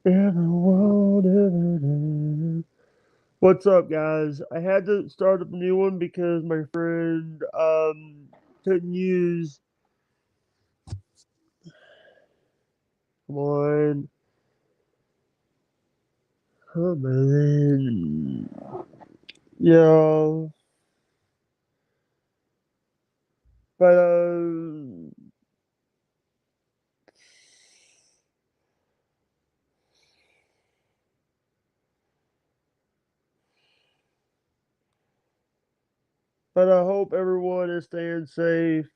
Everyone. What's up, guys? I had to start up a new one because my friend couldn't use. Come on, come on. Yeah, but I hope everyone is staying safe.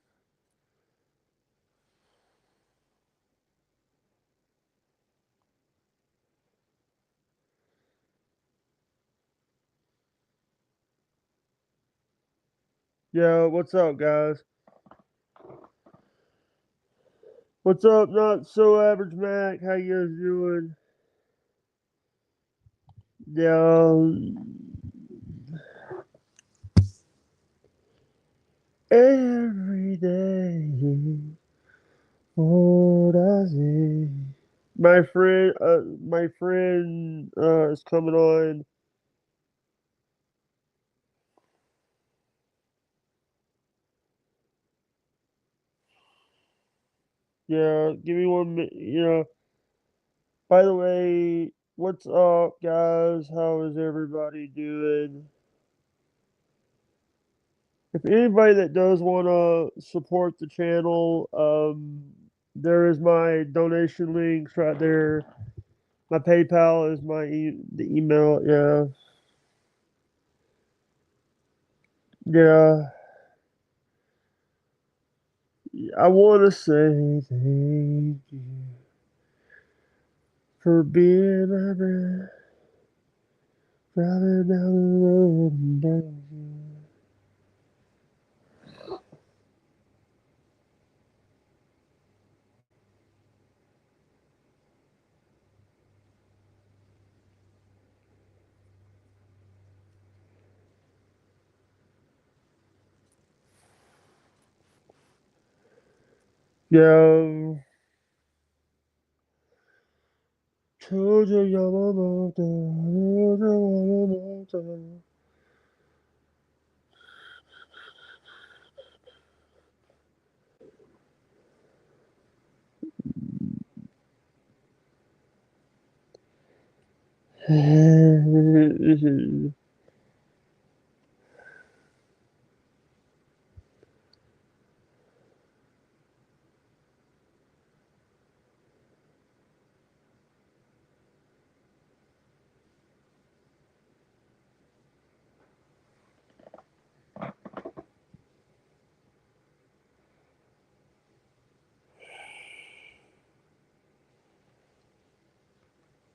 Yeah, what's up, guys? What's up? Not so average, Mac. How you guys doing? Yeah, every day. What I see. My friend is coming on. Yeah, give me 1 minute. By the way, what's up, guys? How is everybody doing? If anybody that does want to support the channel, there is my donation links right there. My PayPal is the email. Yeah, yeah. I want to say thank you for being my friend. Driving down the road and dancing. Yeah, told you you're my mother, told you I'm my mother.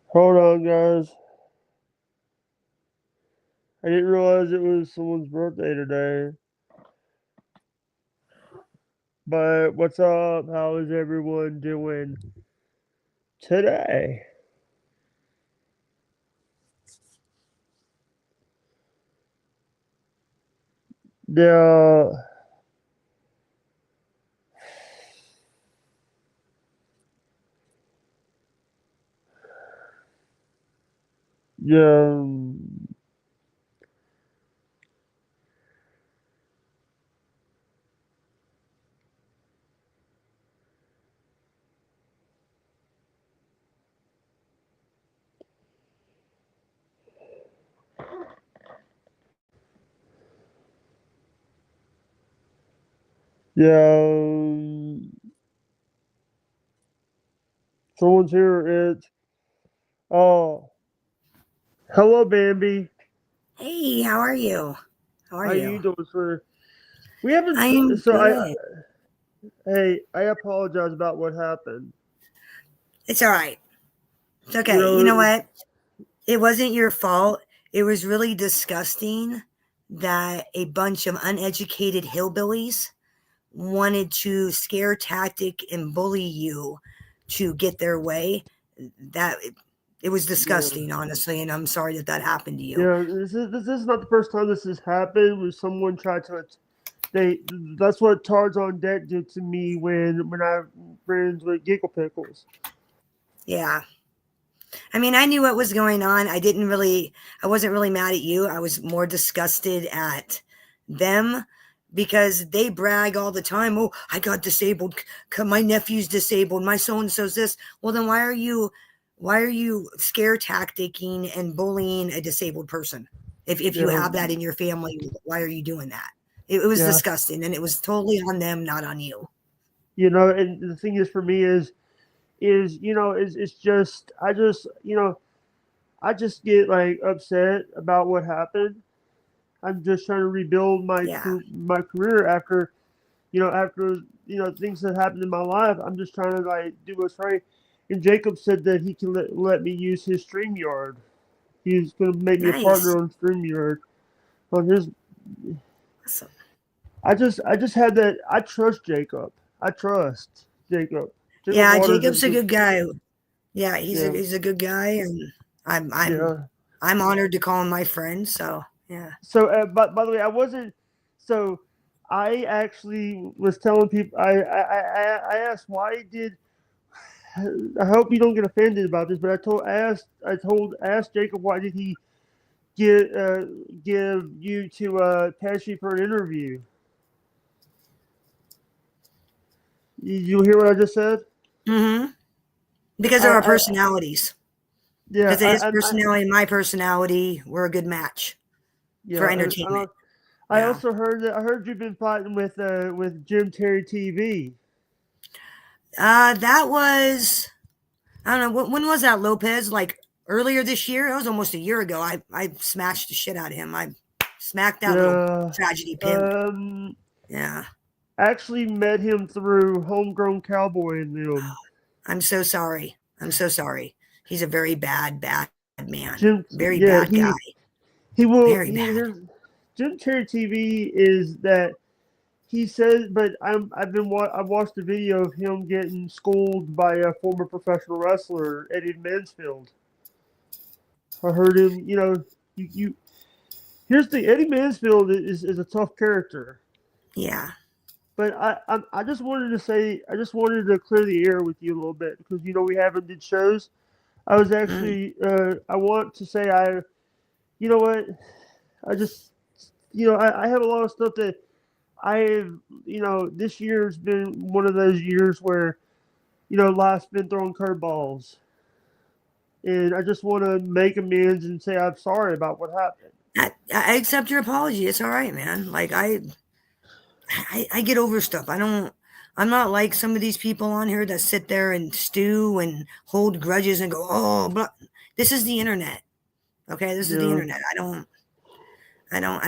Hold on, guys. I didn't realize it was someone's birthday today. But what's up? How is everyone doing today? Yeah, yeah, yeah. Someone's here. It's oh, hello, Bambi. Hey, how are you? How are How you? you doing, sir? We haven't. I am So good. hey, I apologize about what happened. It's all right. It's You okay. You know know, what? It wasn't your fault. It was really disgusting that a bunch of uneducated hillbillies wanted to scare tactic and bully you to get their way. That it was yeah, disgusting, honestly, and I'm sorry that that happened to you. yeah. This is not the first time this has happened. Where someone tried to they that's what Tarzan Deck did to me when I friends with Giggle Pickles. Yeah. I mean, I knew what was going on. I wasn't really mad at you. I was more disgusted at them because they brag all the time. Oh, I got disabled. My nephew's disabled. My so and so's this. Well, then why are you scare tacticking and bullying a disabled person? If you Yeah, have that in your family, why are you doing that? It was yeah. disgusting, and it was totally on them, not on you. And the thing is for me is it's just I just get like upset about what happened. I'm just trying to rebuild Yeah, my career after after things that happened in my life. I'm just trying to like do what's right. And Jacob said that he can let me use his StreamYard. He's gonna make me a nice. partner on StreamYard on his. Awesome. I just had that. I trust Jacob. I trust Jacob. Jacob Yeah, Waters is Jacob's a good. good guy. Yeah, Yeah, he's a good guy, and I'm I'm yeah. I'm honored to call him my friend. So yeah. So, but by the way, I wasn't. So, I actually was telling people. I asked why did. I hope you don't get offended about this, but I asked Jacob why did he give give you to Pesci for an interview. You hear what I just said? Mm-hmm. Because of our I personalities. yeah Because of his I personality and my personality, we're a good match for yeah entertainment. I Yeah. also heard that I heard you've been fighting with Jim Terry TV. That was I don't know when was that Lopez? Like earlier this year? It was almost a year ago. I smashed the shit out of him. I smacked that little Yeah, tragedy pimp. um, Yeah. actually met him through Homegrown Cowboy and them. I'm so sorry. I'm so sorry. He's a very bad man. Jim, Very yeah, bad guy. he will. Very bad. Here's Jim Terry TV is that he says, but I've watched a video of him getting schooled by a former professional wrestler, Eddie Mansfield. I heard him. You here's the Eddie Mansfield is a tough character, Yeah. but I just wanted to say I just wanted to clear the air with you a little bit because we haven't did shows. I was Mm. actually I want to say you know what I just I have a lot of stuff that I have this year's been one of those years where life's been throwing curveballs, and I just want to make amends and say I'm sorry about what happened. I accept your apology. It's all right, man. Like I get over stuff. I'm not like some of these people on here that sit there and stew and hold grudges and go, oh, but this is the internet. Okay, this is the Yeah, internet. I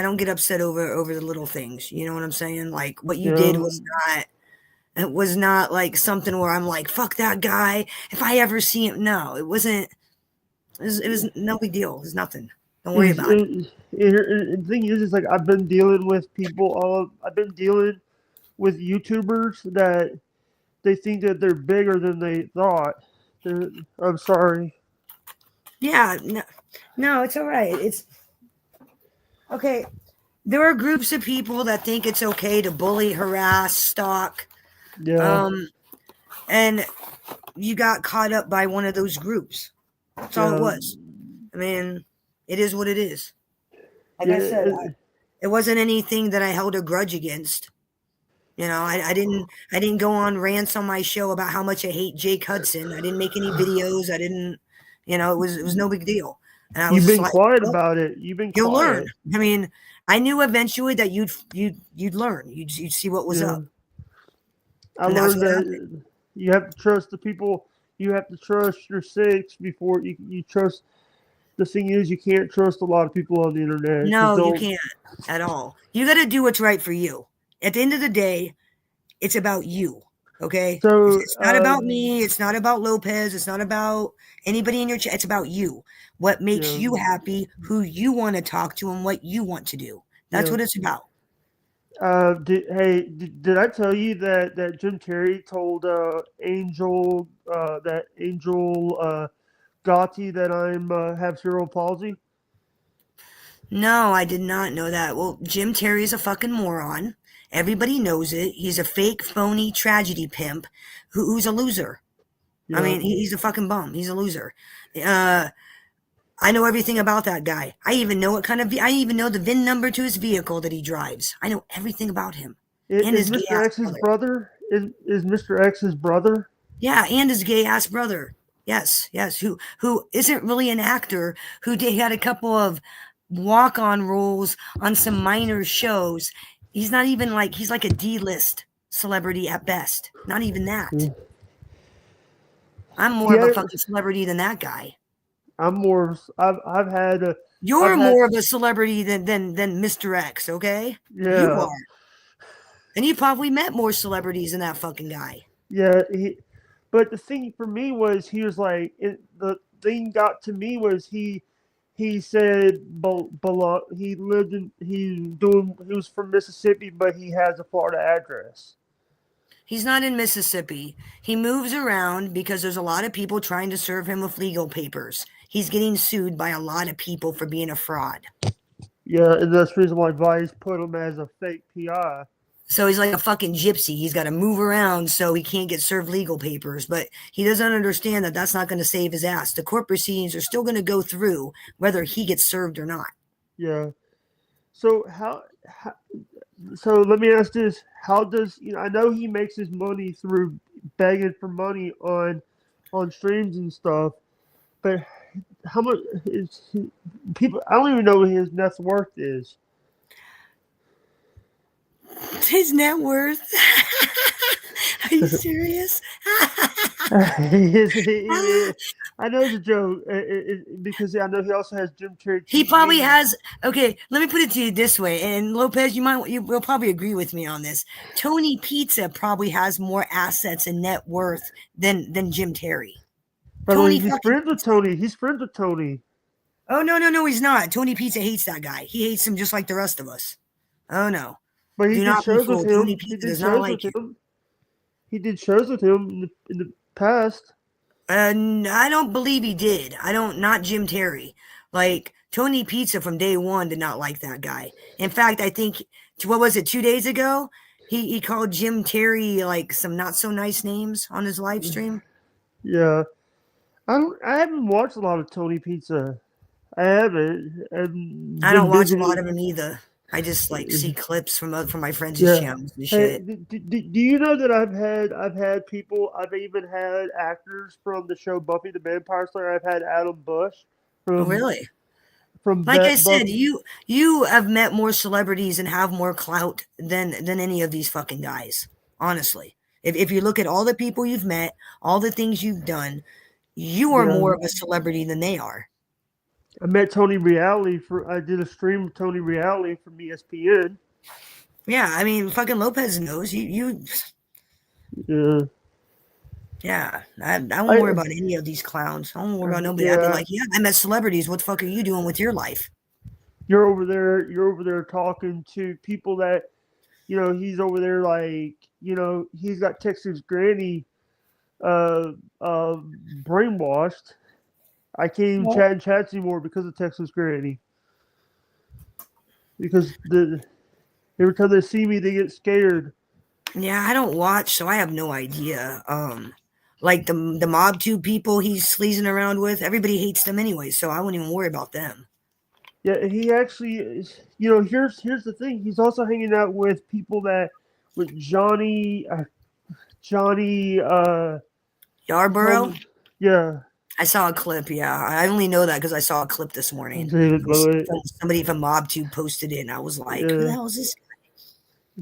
don't get upset over the little things. You know what I'm saying? Like what you did yeah, was not it was not like something where I'm like, fuck that guy. If I ever see him, no, it wasn't. It was no big deal. It was nothing. Don't worry about it. the thing is like I've been dealing with people I've been dealing with YouTubers that they think that they're bigger than they thought. They're, I'm sorry. Yeah, no, it's all right. It's okay. There are groups of people that think it's okay to bully, harass, stalk, Yeah, um, and you got caught up by one of those groups. That's all it yeah, was. I mean, it is what it is. Like I said, yeah, it wasn't anything that I held a grudge against. You know, I didn't go on rants on my show about how much I hate Jake Hudson. I didn't make any videos. I didn't, it was no big deal. And I was You've just been like, quiet well, about it. You've been you'll learn. quiet. I mean, I knew eventually that you'd learn. You'd see what was Yeah. up, I and that's learned what happened. that you have to trust the people. You have to trust your six before you trust. The thing is, you can't trust a lot of people on the internet because No, you they'll. can't at all. You got to do what's right for you. At the end of the day, it's about you. Okay, So, it's not about me. It's not about Lopez. It's not about anybody in your chat. It's about you. What makes yeah, you happy? Who you want to talk to, and what you want to do. That's yeah. what it's about. Did I tell you that Jim Carrey told Angel Gotti that I'm have cerebral palsy? No, I did not know that. Well, Jim Terry's a fucking moron. Everybody knows it. He's a fake, phony tragedy pimp who's a loser. I Yeah. mean, he's a fucking bum. He's a loser. Uh, I know everything about that guy. I even know what kind of. I even know the VIN number to his vehicle that he drives. I know everything about him and Is his gay Mr. ass X his brother. brother? Is Mr. X his brother? Yeah, and his gay ass brother. Yes, yes. Who isn't really an actor? Who did had a couple of walk on roles on some minor shows. He's not even like he's like a D list celebrity at best. Not even that. Yeah. I'm more of a Yeah, fucking celebrity than that guy. I'm more. I've had I've You're had more of a celebrity than Mr. X, okay? You yeah, are. And you probably met more celebrities than that fucking guy. yeah. But the thing for me was he was like the thing got to me was he said he lived in he was from Mississippi, but he has a Florida address. He's not in Mississippi. He moves around because there's a lot of people trying to serve him with legal papers. He's getting sued by a lot of people for being a fraud. Yeah, and that's the reason why Vice put him as a fake PI. So he's like a fucking gypsy. He's got to move around so he can't get served legal papers. But he doesn't understand that that's not going to save his ass. The court proceedings are still going to go through whether he gets served or not. Yeah. So how so let me ask this: how does I know he makes his money through begging for money on streams and stuff, but how much is people? I don't even know what his net worth is. His net worth. Are you serious? I know it's a joke because I know he also has Jim Carrey. He probably TV. has. Okay, let me put it to you this way, and Lopez, you will probably agree with me on this. Tony Pizza probably has more assets and net worth than Jim Terry. By the way, Tony he's fucking friends with Tony. He's friends with Tony. Oh no, he's not. Tony Pizza hates that guy. He hates him just like the rest of us. Oh no. But he Do did not be shows with fooled. Tony him. He Pizza did does not shows with like him. him. He did shows with him in the past. I don't believe he did. Not Jim Terry. Like, Tony Pizza from day one did not like that guy. In fact, I think, what was it, 2 days ago? He called Jim Terry, like, some not so nice names on his live stream. Yeah, I haven't watched a lot of Tony Pizza. I haven't. I've I been don't watch a busy. lot of him either. I just, like, see clips from my friends' Yeah. channels and Hey, shit. do you know that I've had people. I've even had actors from the show Buffy the Vampire Slayer. I've had Adam Bush Oh, from really? from Like I said, Buffy. you have met more celebrities and have more clout than any of these fucking guys. Honestly, if you look at all the people you've met, all the things you've done, you are Yeah. more of a celebrity than they are. I met Tony Reali I did a stream with Tony Reali from ESPN. Yeah, I mean, fucking Lopez knows you. Yeah. Yeah, I don't worry I about any of these clowns. I don't worry about nobody acting yeah. like, yeah, I met celebrities. What the fuck are you doing with your life? You're over there. You're over there talking to people that he's over there like he's got Texas Granny uh, uh, brainwashed. I can't even Well, chat in chats anymore because of Texas Granny. Because every time they see me, they get scared. yeah, I don't watch, so I have no idea. Like the mob two people he's sleazing around with, everybody hates them anyway, so I wouldn't even worry about them. Yeah, he actually is. Here's the thing. He's also hanging out with people with Johnny. Yarborough, Yeah, I saw a clip. Yeah, I only know that because I saw a clip this morning. David. By the way, Somebody from Mob Tube posted it, and I was like, "Who the yeah, hell is this?"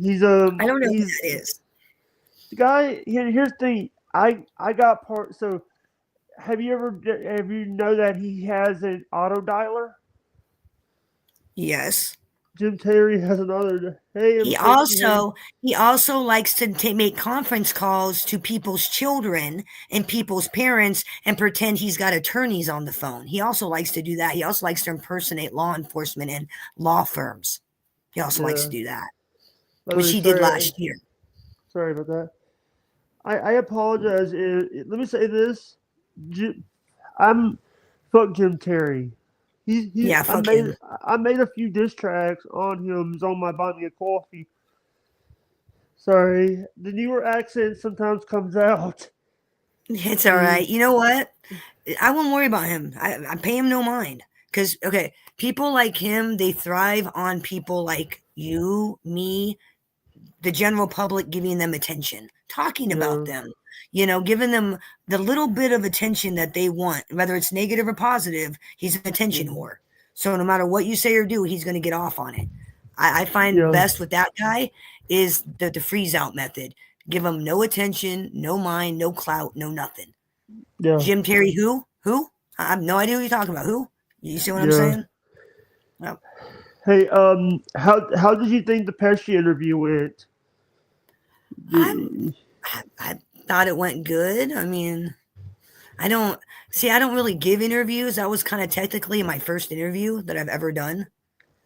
he's I don't know who he's that is. the guy. Here's the thing. I got part. So have you know that he has an auto dialer? Yes. Jim Terry has another. Hey, He Stacey. Hey. also he also likes to make conference calls to people's children and people's parents and pretend he's got attorneys on the phone. He also likes to do that. He also likes to impersonate law enforcement and law firms. He also likes to Yeah. do that, By the which way, he did last year. sorry about that. I apologize. Let me say this. I'm fuck Jim Terry. Yeah, I fuck made him. I made a few diss tracks on him on my Buy Me a Coffee. Sorry, the newer accent sometimes comes out. It's all right. You know what? I won't worry about him. I pay him no mind. Because, okay, people like him, they thrive on people like you, me, the general public giving them attention, talking about Yeah, them, giving them the little bit of attention that they want, whether it's negative or positive. He's an attention yeah, whore. So no matter what you say or do, he's going to get off on it. I find yeah, best with that guy is the freeze out method. Give him no attention, no mind, no clout, no nothing. yeah, Jim Terry, who? Who? I have no idea what you're talking about. Who? You see what I'm yeah. saying? No. Hey, how did you think the Pesci interview went? I, The- I thought it went good. I mean, I don't see. I don't really give interviews. That was kind of technically my first interview that I've ever done.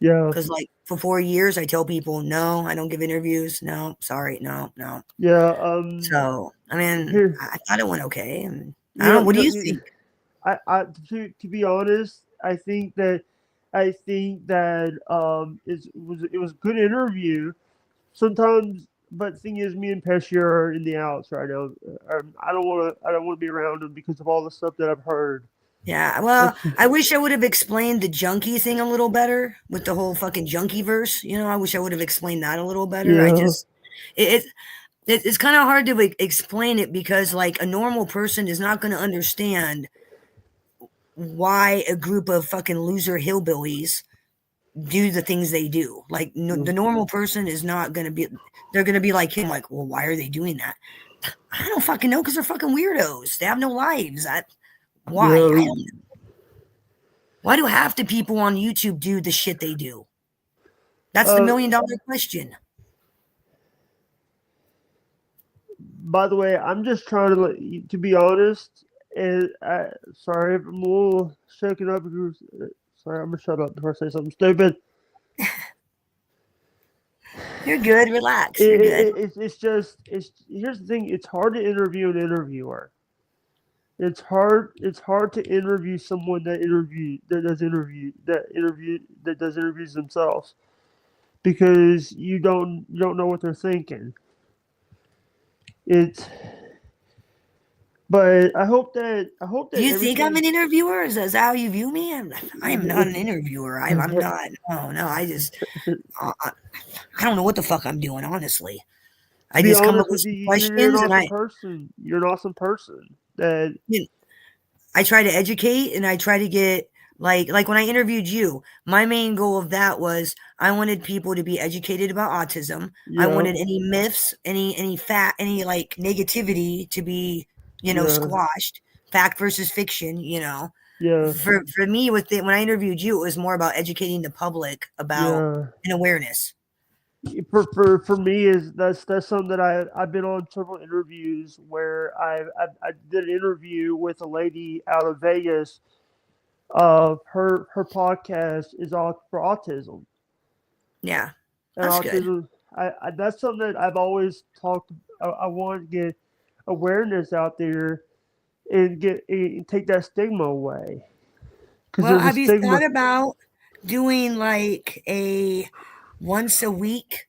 yeah, Because like for 4 years, I tell people, no, I don't give interviews. No, sorry, no, no. yeah. So I mean, Here, I thought it went okay. And I you don't know, know. What do you think? to be honest, I think that it was a good interview. Sometimes, but the thing is, me and Pesci are in the outs right now. I don't want to be around him because of all the stuff that I've heard. Yeah. Well, I wish I would have explained the junkie thing a little better with the whole fucking junkie verse. I wish I would have explained that a little better. Yeah, It, it's kind of hard to explain it because like a normal person is not going to understand why a group of fucking loser hillbillies do the things they do. Like yeah, the normal person is not going to be. They're going to be like him. Like, well, why are they doing that? I don't fucking know because they're fucking weirdos. They have no lives. Why? I yeah. don't. Why do half the people on YouTube do the shit they do? That's the Uh, $1 million question. by the way, I'm just trying to to be honest. And sorry if I'm a little shaken up. Sorry, I'm gonna shut up before I say something stupid. You're good. Relax. You're good. It's just it's here's the thing. It's hard to interview an interviewer. It's hard to interview someone that does interviews themselves because you don't know what they're thinking. It's but I hope Do that you think I'm everything. an interviewer? Is that how you view me? I am not an interviewer. I'm not. No, no. I don't know what the fuck I'm doing, honestly. To I be just come up honest with with you, some you're an questions and awesome person. You're an awesome person. That you I try to educate and I try to get like when I interviewed you, my main goal of that was I wanted people to be educated about autism. I yeah, wanted any myths, any like negativity to be, yeah, squashed. Fact versus fiction, yeah, For me with it when I interviewed you, it was more about educating the public about yeah. an awareness. For me is that's something that I've been on several interviews where I did an interview with a lady out of Vegas. Her podcast is all for autism Yeah. and That's good. autism. That's something that I've always talked. I want to get awareness out there and take that stigma away because Well, there's a have you thought stigma. about doing like a once a week?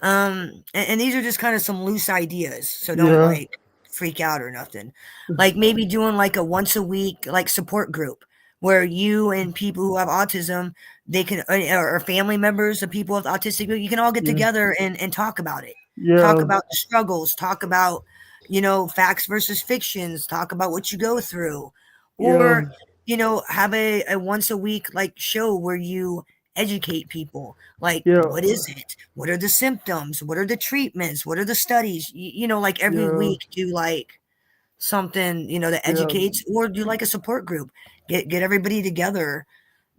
And these are just kind of some loose ideas, so don't Yeah, like freak out or nothing. Like maybe doing like a once a week like support group where you and people who have autism, they can or family members of people with autistic, you can all get yeah, together and talk about it. Talk yeah, about the struggles, talk about, facts versus fictions, talk about what you go through. yeah, Or, have a once a week like show where you educate people like yeah, what is it, what are the symptoms, what are the treatments, what are the studies, like every yeah, week do like something that yeah. educates, or do like a support group, get everybody together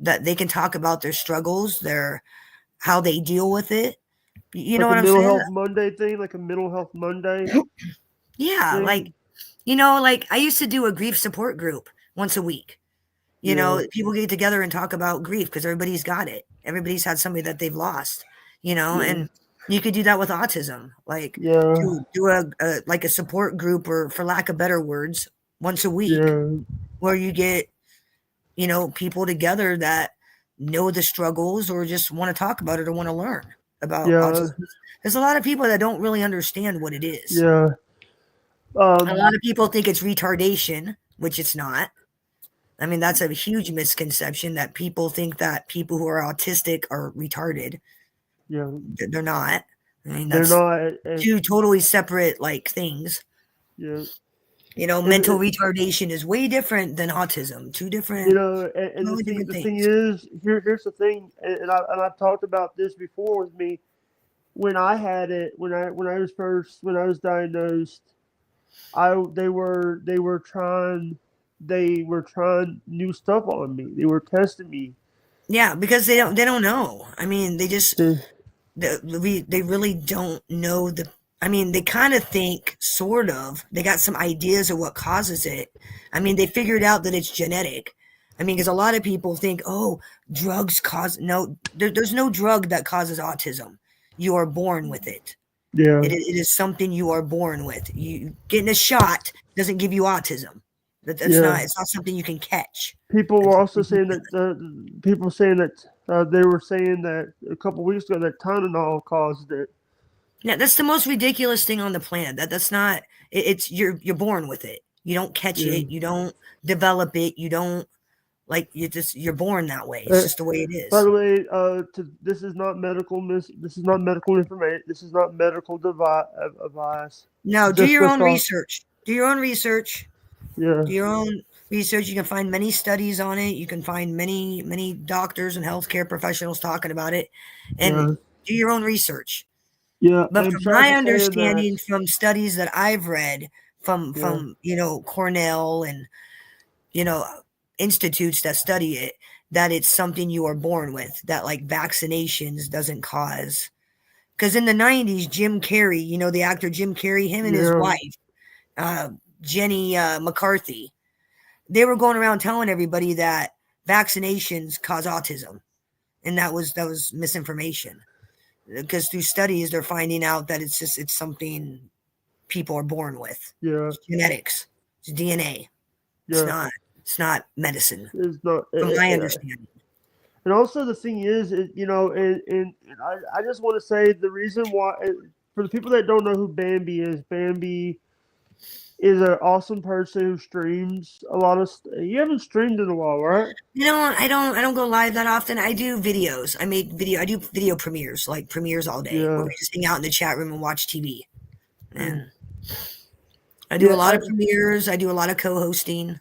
that they can talk about their struggles, their how they deal with it, you know Like a what I'm mental saying. health Monday thing, like a mental health Monday Yeah, like thing. like I used to do a grief support group once a week. Yeah, People get together and talk about grief because everybody's got it. Everybody's had somebody that they've lost, yeah, and you could do that with autism. Like yeah, do a like a support group, or for lack of better words, once a week yeah, where you get, people together that know the struggles or just want to talk about it or want to learn about yeah, autism. There's a lot of people that don't really understand what it is. yeah. A lot of people think it's retardation, which it's not. I mean, that's a huge misconception that people think that people who are autistic are retarded. yeah, They're not. I mean, they're that's not. two totally separate like things. Yeah, and Mental retardation is way different than autism. Two you different, know, and totally different the thing things. is, here's the thing, and I've talked about this before with me when I had it when I was diagnosed. I they were trying new stuff on me. They were testing me. Yeah, because they don't know. I mean, they just To, they really don't know the. I mean, they kind of think, sort of. They got some ideas of what causes it. I mean, they figured out that it's genetic. I mean, because a lot of people think, oh, drugs cause. No, there's no drug that causes autism. You are born with it. yeah, It is something you are born with. You getting a shot doesn't give you autism. That's yeah. not. It's not something you can catch. People were It's also saying that people saying that they were saying that a couple weeks ago that Tylenol caused it. Yeah, that's the most ridiculous thing on the planet. That's not. It's you're born with it. You don't catch Yeah. it. You don't develop it. You don't like. You're born that way. It's Uh, just the way it by is. the way, this is not medical this is not medical information. This is not medical advice. No, do Just your for own thought. research. Do your own research. Yeah, Do your own research. You can find many studies on it. You can find many doctors and healthcare professionals talking about it, and yeah, do your own research. yeah. But And from sorry my for saying that. understanding, from studies that I've read Yeah, from Cornell and you know institutes that study it, that it's something you are born with. That like vaccinations doesn't cause. Because in the '90s, Jim Carrey, the actor Jim Carrey, him and his yeah, wife, uh, Jenny McCarthy, they were going around telling everybody that vaccinations cause autism, and that was misinformation. Because through studies, they're finding out that it's something people are born with. yeah, It's genetics. It's DNA. It's yeah. not. It's not medicine, It's not. from my understanding. And also the thing is, and I just want to say the reason why for the people that don't know who Bambi is an awesome person who streams a lot of. You haven't streamed in a while, right? I don't go live that often. I do videos. I do video premieres, like premieres all day, where Yeah, we just hang out in the chat room and watch TV. mm. And I do a yeah, lot of premieres. I do a lot of co-hosting.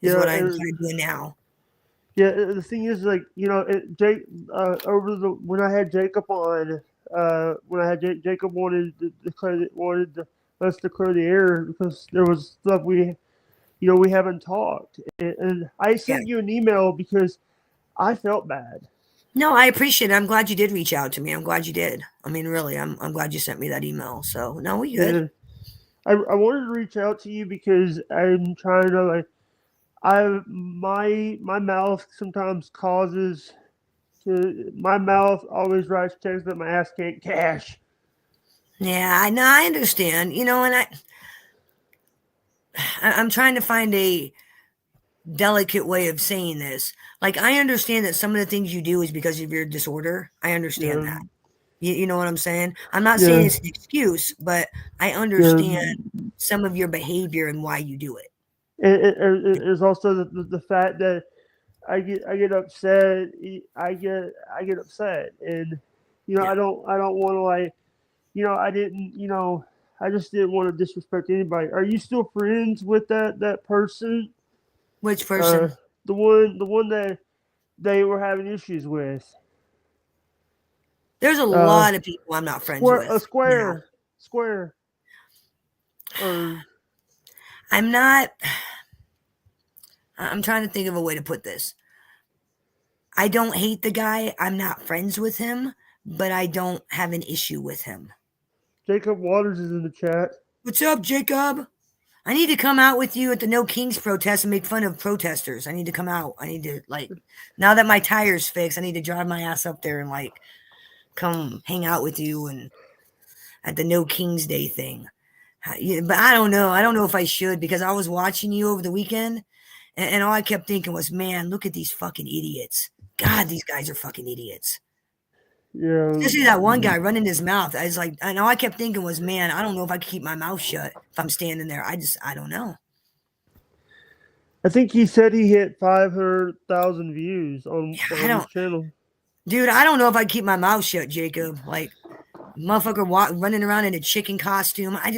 Is yeah, what I'm kind of doing now. yeah. The thing is, like Jake, over the when I had Jacob on, when I had Jacob wanted to declare wanted to, us to clear the air because there was stuff we haven't talked, and I Yeah. sent you an email because I felt bad. No, I appreciate it. I'm glad you did reach out to me. I'm glad you did. I mean, really, I'm glad you sent me that email. So no, we good. And I wanted to reach out to you because I'm trying to like my mouth sometimes causes my mouth always writes checks that my ass can't cash. Yeah, I know. I understand. And I'm trying to find a delicate way of saying this. Like, I understand that some of the things you do is because of your disorder. I understand Yeah, that. You know what I'm saying? I'm not saying yeah, it's an excuse, but I yeah. understand some of your behavior and why you do it. It's also the fact that I get upset. I get upset, and Yeah. I don't want to like I didn't I just didn't want to disrespect anybody. Are you still friends with that person? Which Uh, person? the one that they were having issues with. There's a Uh, lot of people I'm not friends with now. square, or I'm not, I'm trying to think of a way to put this. I don't hate the guy. I'm not friends with him, but I don't have an issue with him. Jacob Waters is in the chat. What's up, Jacob? I need to come out with you at the No Kings protest and make fun of protesters. I need to come out. I need to, like, now that my tire's fixed, I need to drive my ass up there and, like, come hang out with you and at the No Kings Day thing. But I don't know. I don't know if I should because I was watching you over the weekend and all I kept thinking was, man, look at these fucking idiots. God, these guys are fucking idiots. Yeah, Especially that one guy running his mouth. I was like, I know I kept thinking was, man, I don't know if I could keep my mouth shut if I'm standing there. I don't know. I think he said he hit 500,000 views Yeah, I on his don't, channel. dude, I don't know if I keep my mouth shut, Jacob. Like, motherfucker running around in a chicken costume. I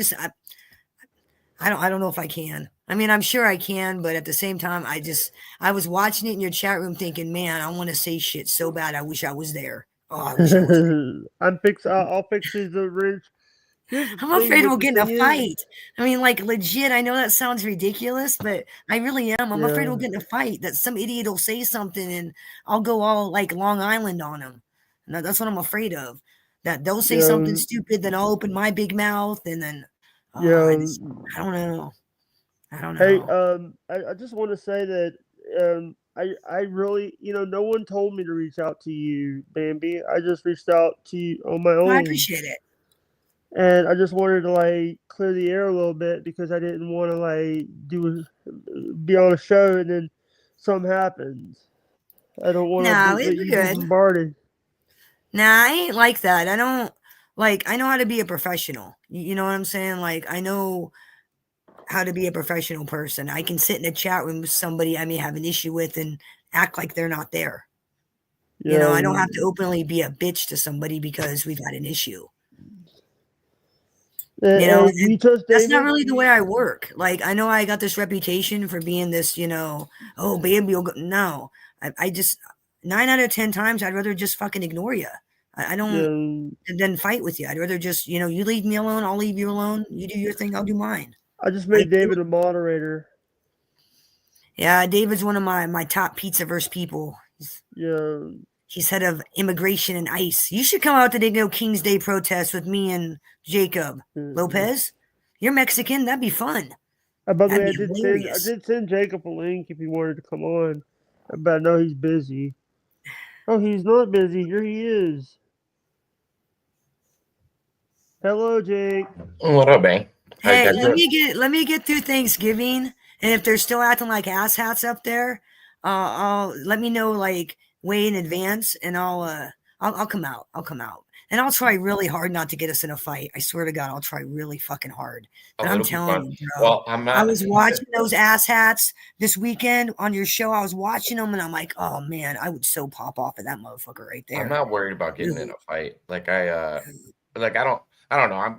don't know if I can. I mean, I'm sure I can, but at the same time, I was watching it in your chat room thinking, man, I want to say shit so bad. I wish I was there. Oh, I wish I was there. I'll fix his wrench. Here's the I'm thing. afraid What we'll the get in a thing is, fight. I mean, like legit, I know that sounds ridiculous, but I really am. I'm afraid yeah, we'll get in a fight that some idiot will say something and I'll go all like Long Island on him. And that's what I'm afraid of. That they'll say something yeah, stupid, then I'll open my big mouth and then yeah. I don't know. I don't Hey, know. I just want to say that I really, no one told me to reach out to you, Bambi. I just reached out to you on my I own, appreciate it. and I just wanted to like clear the air a little bit because I didn't want to like be on a show and then something happens. I don't want to No, be it'd let be you be good. bombarded. Nah, I ain't like that. I don't like I know how to be a professional. You know what I'm saying? Like I know how to be a professional person. I can sit in a chat room with somebody I may have an issue with and act like they're not there. You know, Yeah, I don't have to openly be a bitch to somebody because we've had an issue. You know, hey, do and you trust that's not David? really the way I work. Like I know I got this reputation for being this, oh baby, you'll go. No, I just 9 out of 10 times I'd rather just fucking ignore you. I don't Yeah, and then fight with you. I'd rather just, you leave me alone, I'll leave you alone. You do your thing, I'll do mine. I just Like, made David a moderator. yeah, David's one of my top pizza verse people. Yeah, He's head of immigration and ICE. You should come out to the No King's Day protest with me and Jacob yeah. Lopez. You're Mexican. That'd be fun. By the That'd way, be I hilarious. did send Jacob a link if he wanted to come on, but I know he's busy. Oh, he's not busy. Here he is. Hello, Jake. What up, man? How you Hey, guys doing? let me get through Thanksgiving, and if they're still acting like asshats up there, I'll let me know like way in advance, and I'll come out. I'll come out, and I'll try really hard not to get us in a fight. I swear to God, I'll try really fucking hard. But Oh, I'm it'll be telling fun. you, bro, Well, I'm I not. was watching those asshats this weekend on your show. I was watching them, and I'm like, oh man, I would so pop off at that motherfucker right I'm there. not worried about getting in Really. a fight. Like I don't. I don't know.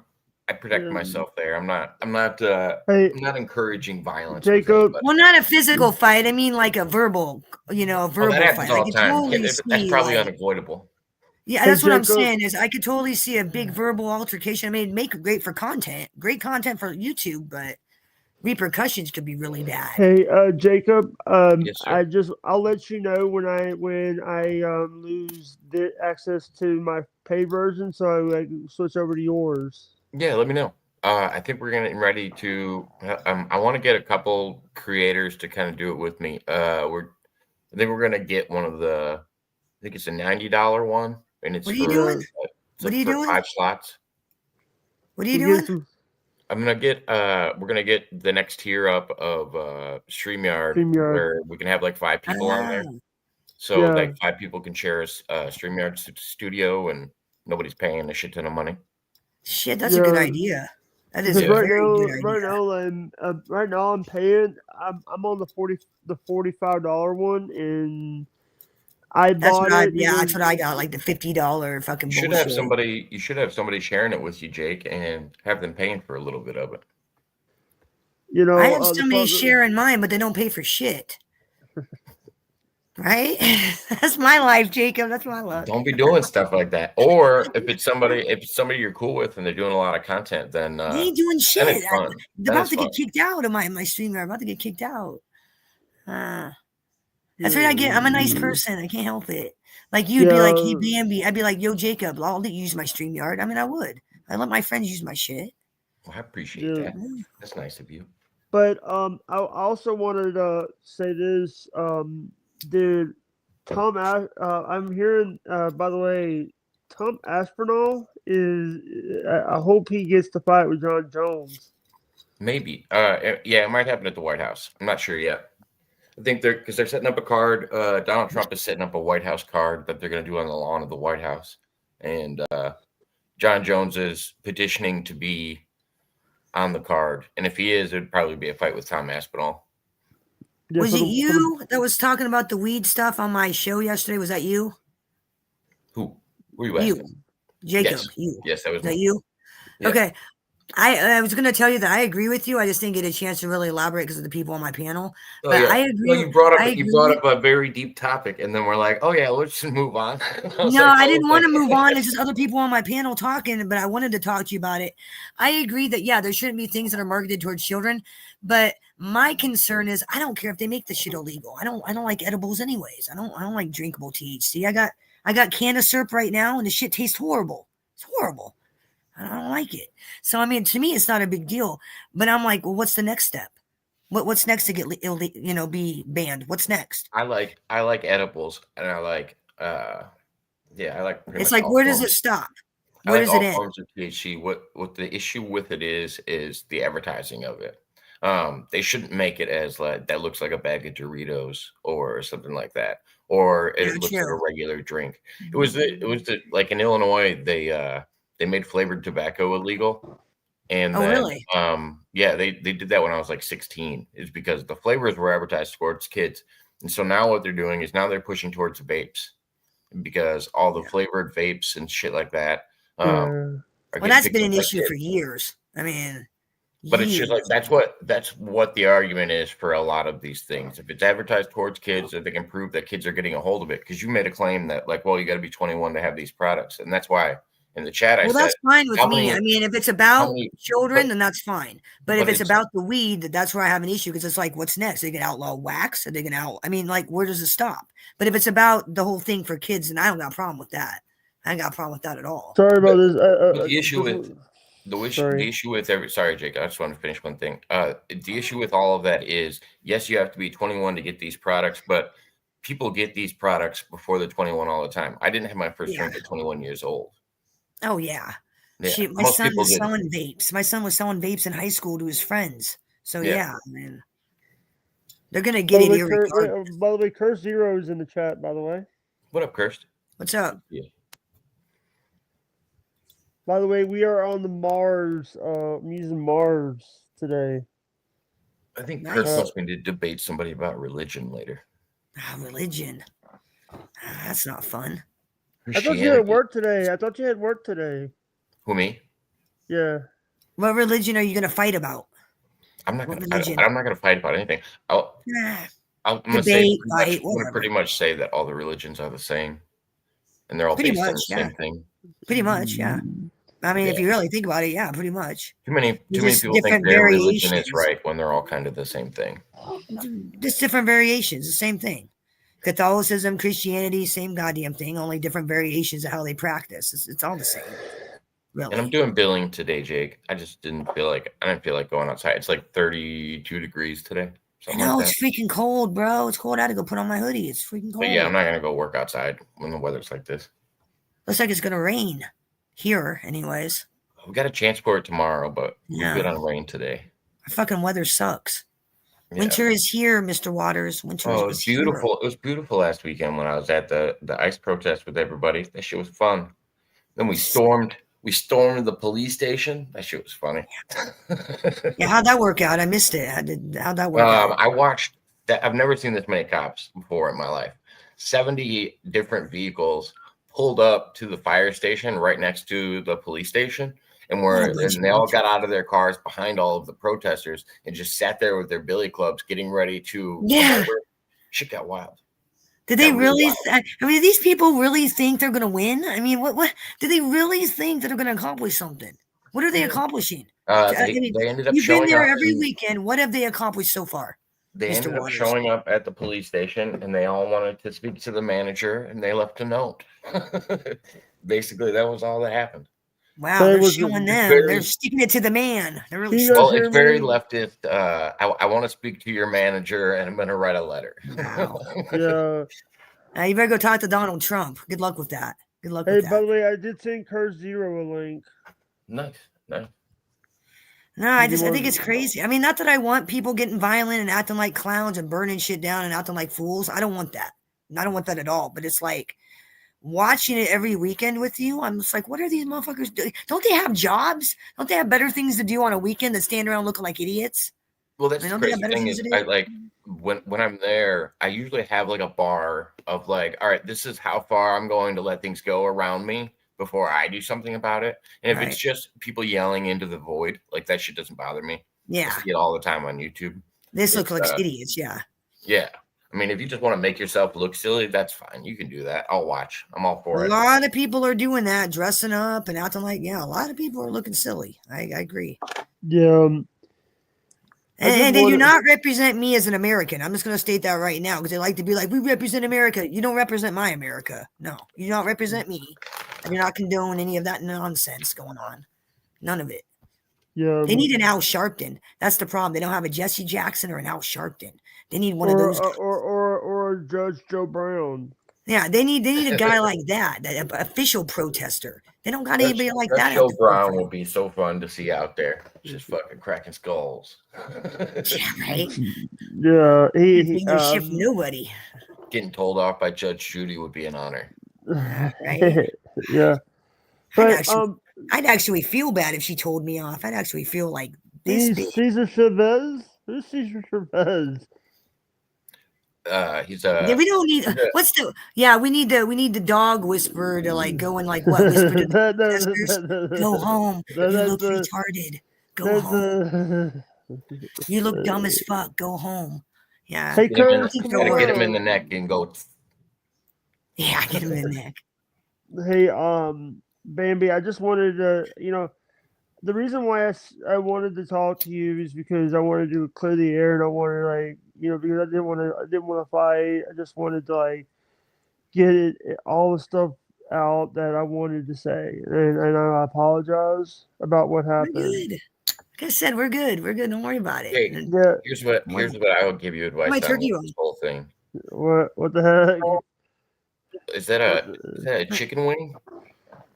I protect Um, myself there. hey, I'm not encouraging violence with Jacob. anybody. Well, not a physical fight. I mean, like a verbal, a Oh, that verbal happens fight. I all the could time. totally That's see, probably like, unavoidable. yeah, Hey, that's what I'm Jacob. saying is I could totally see a big verbal altercation. I mean, make it great content for YouTube, but repercussions could be really bad. Hey, Jacob. Yes, sir. I'll let you know when I lose the access to my pay version, so I can switch over to yours. Yeah, let me know. I think we're getting ready to. I want to get a couple creators to kind of do it with me. I think we're gonna get one of the. I think it's a $90 one, and it's What are you for doing? Yeah, it's What like are you for doing? 5 slots. What are you we get doing? some I'm gonna get we're gonna get the next tier up of StreamYard StreamYard. where we can have like 5 people on Ah, there. So Yeah, like 5 people can share a StreamYard studio and nobody's paying a shit ton of money. shit, that's a good yeah. idea. That is Because a Yeah. very good idea. right now I'm paying. I'm on the $45 one, and I bought it Yeah, because that's what I got, like the $50 fucking bullshit. You should have somebody sharing it with you, Jake, and have them paying for a little bit of it. I have the somebody problem. sharing mine, but they don't pay for shit. Right? That's my life, Jacob. That's my luck. Don't be doing stuff like that. Or if it's somebody you're cool with and they're doing a lot of content, They ain't doing then shit. it's fun. They're Then about it's to fun. get kicked out of my streamer. I'm about to get kicked out. Uh, that's what I get. I'm a nice Yeah, person. I can't help it. Like you'd be like, hey yeah, Bambi. I'd be like, yo Jacob, I'll let you use my StreamYard. I mean, I would. I let my friends use my shit. Well, I appreciate yeah. that. Mm. That's nice of you. But I also wanted to say this. Dude, I'm hearing. By the way, Tom Aspinall is. I hope he gets to fight with John Jones. Maybe. Yeah, it might happen at the White House. I'm not sure yet. I think they're setting up a card. Donald Trump is setting up a White House card that they're going to do on the lawn of the White House. and John Jones is petitioning to be on the card, and if he is, it'd probably be a fight with Tom Aspinall. Yeah, Was for it the- you that was talking about the weed stuff on my show yesterday? Was that you? Who are you asking? Jacob. Yes. You. Yes, that was Is that me. you? Yeah. Okay. I was going to tell you that I agree with you. I just didn't get a chance to really elaborate because of the people on my panel. Oh, But yeah. I agree. Well, you brought agree. up a very deep topic, and then we're like, oh yeah, let's just move on. No, I didn't want to move on. It's just other people on my panel talking, but I wanted to talk to you about it. I agree that, yeah, there shouldn't be things that are marketed towards children, but my concern is I don't care if they make the shit illegal. I don't like edibles anyways. I don't like drinkable THC. I got can of syrup right now, and the shit tastes horrible. It's horrible. I don't like it. So, I mean, to me, it's not a big deal, but I'm like, well, what's the next step? What's next to get, be banned? What's next? I like edibles, and I like yeah, I like. It's like, where does it stop? Where does it end? Forms of THC. What the issue with it is the advertising of it. They shouldn't make it as like that looks like a bag of Doritos or something like that, or it looks like a regular drink. It was the like in Illinois they made flavored tobacco illegal. And then, really? Yeah, they did that when I was like 16. Is because the flavors were advertised towards kids, and so now what they're doing is now they're pushing towards vapes, because all the flavored vapes and shit like that. Well, that's been an issue for years. I mean, but it's just like that's what the argument is for a lot of these things. If it's advertised towards kids, if they can prove that kids are getting a hold of it, because you made a claim that like, well, you got to be 21 to have these products, and that's why. In the chat, I said, that's fine with me. I mean, if it's about children, then that's fine. But if it's about the weed, that's where I have an issue, because it's like, what's next? Are they going to outlaw wax? Are they going to I mean, like, where does it stop? But if it's about the whole thing for kids, then I don't got a problem with that. I ain't got a problem with that at all. Sorry about this. The issue with sorry, Jake, I just want to finish one thing. The issue with all of that is, yes, you have to be 21 to get these products, but people get these products before they're 21 all the time. I didn't have my first drink at 21 years old. Oh, yeah. My son was selling vapes. My son was selling vapes in high school to his friends. So, yeah, man. They're going to get it here. By the way, Curse Zero is in the chat, by the way. What up, Cursed? What's up? Yeah. By the way, we are on the Mars. I'm using Mars today. I think Curse wants me to debate somebody about religion later. Religion? That's not fun. I thought you had work today. Who, me? Yeah. What religion are you going to fight about? I'm not going to fight about anything. I'm going to pretty much say that all the religions are the same, and they're all based on the same thing. Pretty much, yeah. I mean, if you really think about it, yeah, pretty much. Too many people think their religion is right when they're all kind of the same thing. Just different variations, the same thing. Catholicism, Christianity, same goddamn thing, only different variations of how they practice. It's all the same. Really. And I'm doing billing today, Jake. I didn't feel like going outside. It's like 32 degrees today. I know, it's freaking cold, bro. It's cold. I had to go put on my hoodie. It's freaking cold. But yeah, I'm not gonna go work outside when the weather's like this. Looks like it's gonna rain here, anyways. We got a chance for it tomorrow, but we're good on rain today. Our fucking weather sucks. Yeah. Winter is here, Mr. Waters. Winter is it was beautiful. Here. It was beautiful last weekend when I was at the ice protest with everybody. That shit was fun. Then we stormed the police station. That shit was funny. Yeah, how'd that work out? I missed it. How'd that work out? I watched that. I've never seen this many cops before in my life. 70 different vehicles pulled up to the fire station right next to the police station. And they all got out of their cars behind all of the protesters and just sat there with their billy clubs getting ready to. Yeah. Shit got wild. Did they really? I mean, these people really think they're going to win? I mean, what? Do they really think that they're going to accomplish something? What are they accomplishing? They ended up. You've been there every weekend. What have they accomplished so far? They ended up showing up at the police station, and they all wanted to speak to the manager, and they left a note. Basically, that was all that happened. Wow, they're showing them. They're sticking it to the man. They're really it's very leftist. I want to speak to your manager, and I'm going to write a letter. Wow. Yeah. You better go talk to Donald Trump. Good luck with that. Good luck with that. Hey, by the way, I did send Curse Zero a link. Nice. No, I think it's crazy. I mean, not that I want people getting violent and acting like clowns and burning shit down and acting like fools. I don't want that. I don't want that at all. But it's like, watching it every weekend with you, I'm just like, what are these motherfuckers doing? Don't they have jobs? Don't they have better things to do on a weekend than stand around looking like idiots? Well, that's the don't they have crazy better thing things is to do? I like when I'm there, I usually have like a bar of like, all right, this is how far I'm going to let things go around me before I do something about it. And if it's Right. just people yelling into the void, like that shit doesn't bother me. I Yeah. see it all the time on YouTube. This looks It's like idiots. Yeah. yeah. I mean, if you just want to make yourself look silly, that's fine. You can do that. I'll watch. I'm all A for it. lot of people are doing that, dressing up and acting like, yeah, a lot of people are looking silly. I agree. Yeah. And they do not represent me as an American. I'm just going to state that right now because they like to be like, we represent America. You don't represent my America. No, you do not represent me. I do not condone any of that nonsense going on. None of it. Yeah. They need an Al Sharpton. That's the problem. They don't have a Jesse Jackson or an Al Sharpton. They need one of those guys. Or Judge Joe Brown. Yeah, they need a guy like that, an official protester. They don't got anybody like that. Joe Brown would be so fun to see out there, just fucking cracking skulls. Yeah, right. Yeah, he shit from nobody. Getting told off by Judge Judy would be an honor. Right? Yeah, but I'd actually feel bad if she told me off. I'd actually feel like this big. Cesar Chavez. Who's Cesar Chavez? He's a. We don't need. What's the? Yeah, we need the dog whisperer to like go and like what whisper to the protesters? Go home. You look retarded. Go home. You look dumb as fuck. Go home. Yeah. Hey, Curtis, gotta get him in the neck and go. Yeah, get him in the neck. Hey, Bambi, I just wanted to, the reason why I wanted to talk to you is because I wanted to clear the air and I wanted like, because I didn't want to fight. I just wanted to like get all the stuff out that I wanted to say, and I apologize about what happened. We're good. Like I said, we're good. We're good. Don't worry about it. Hey, yeah. Here's what I would give you advice on this whole thing. What the heck? Is that a chicken wing?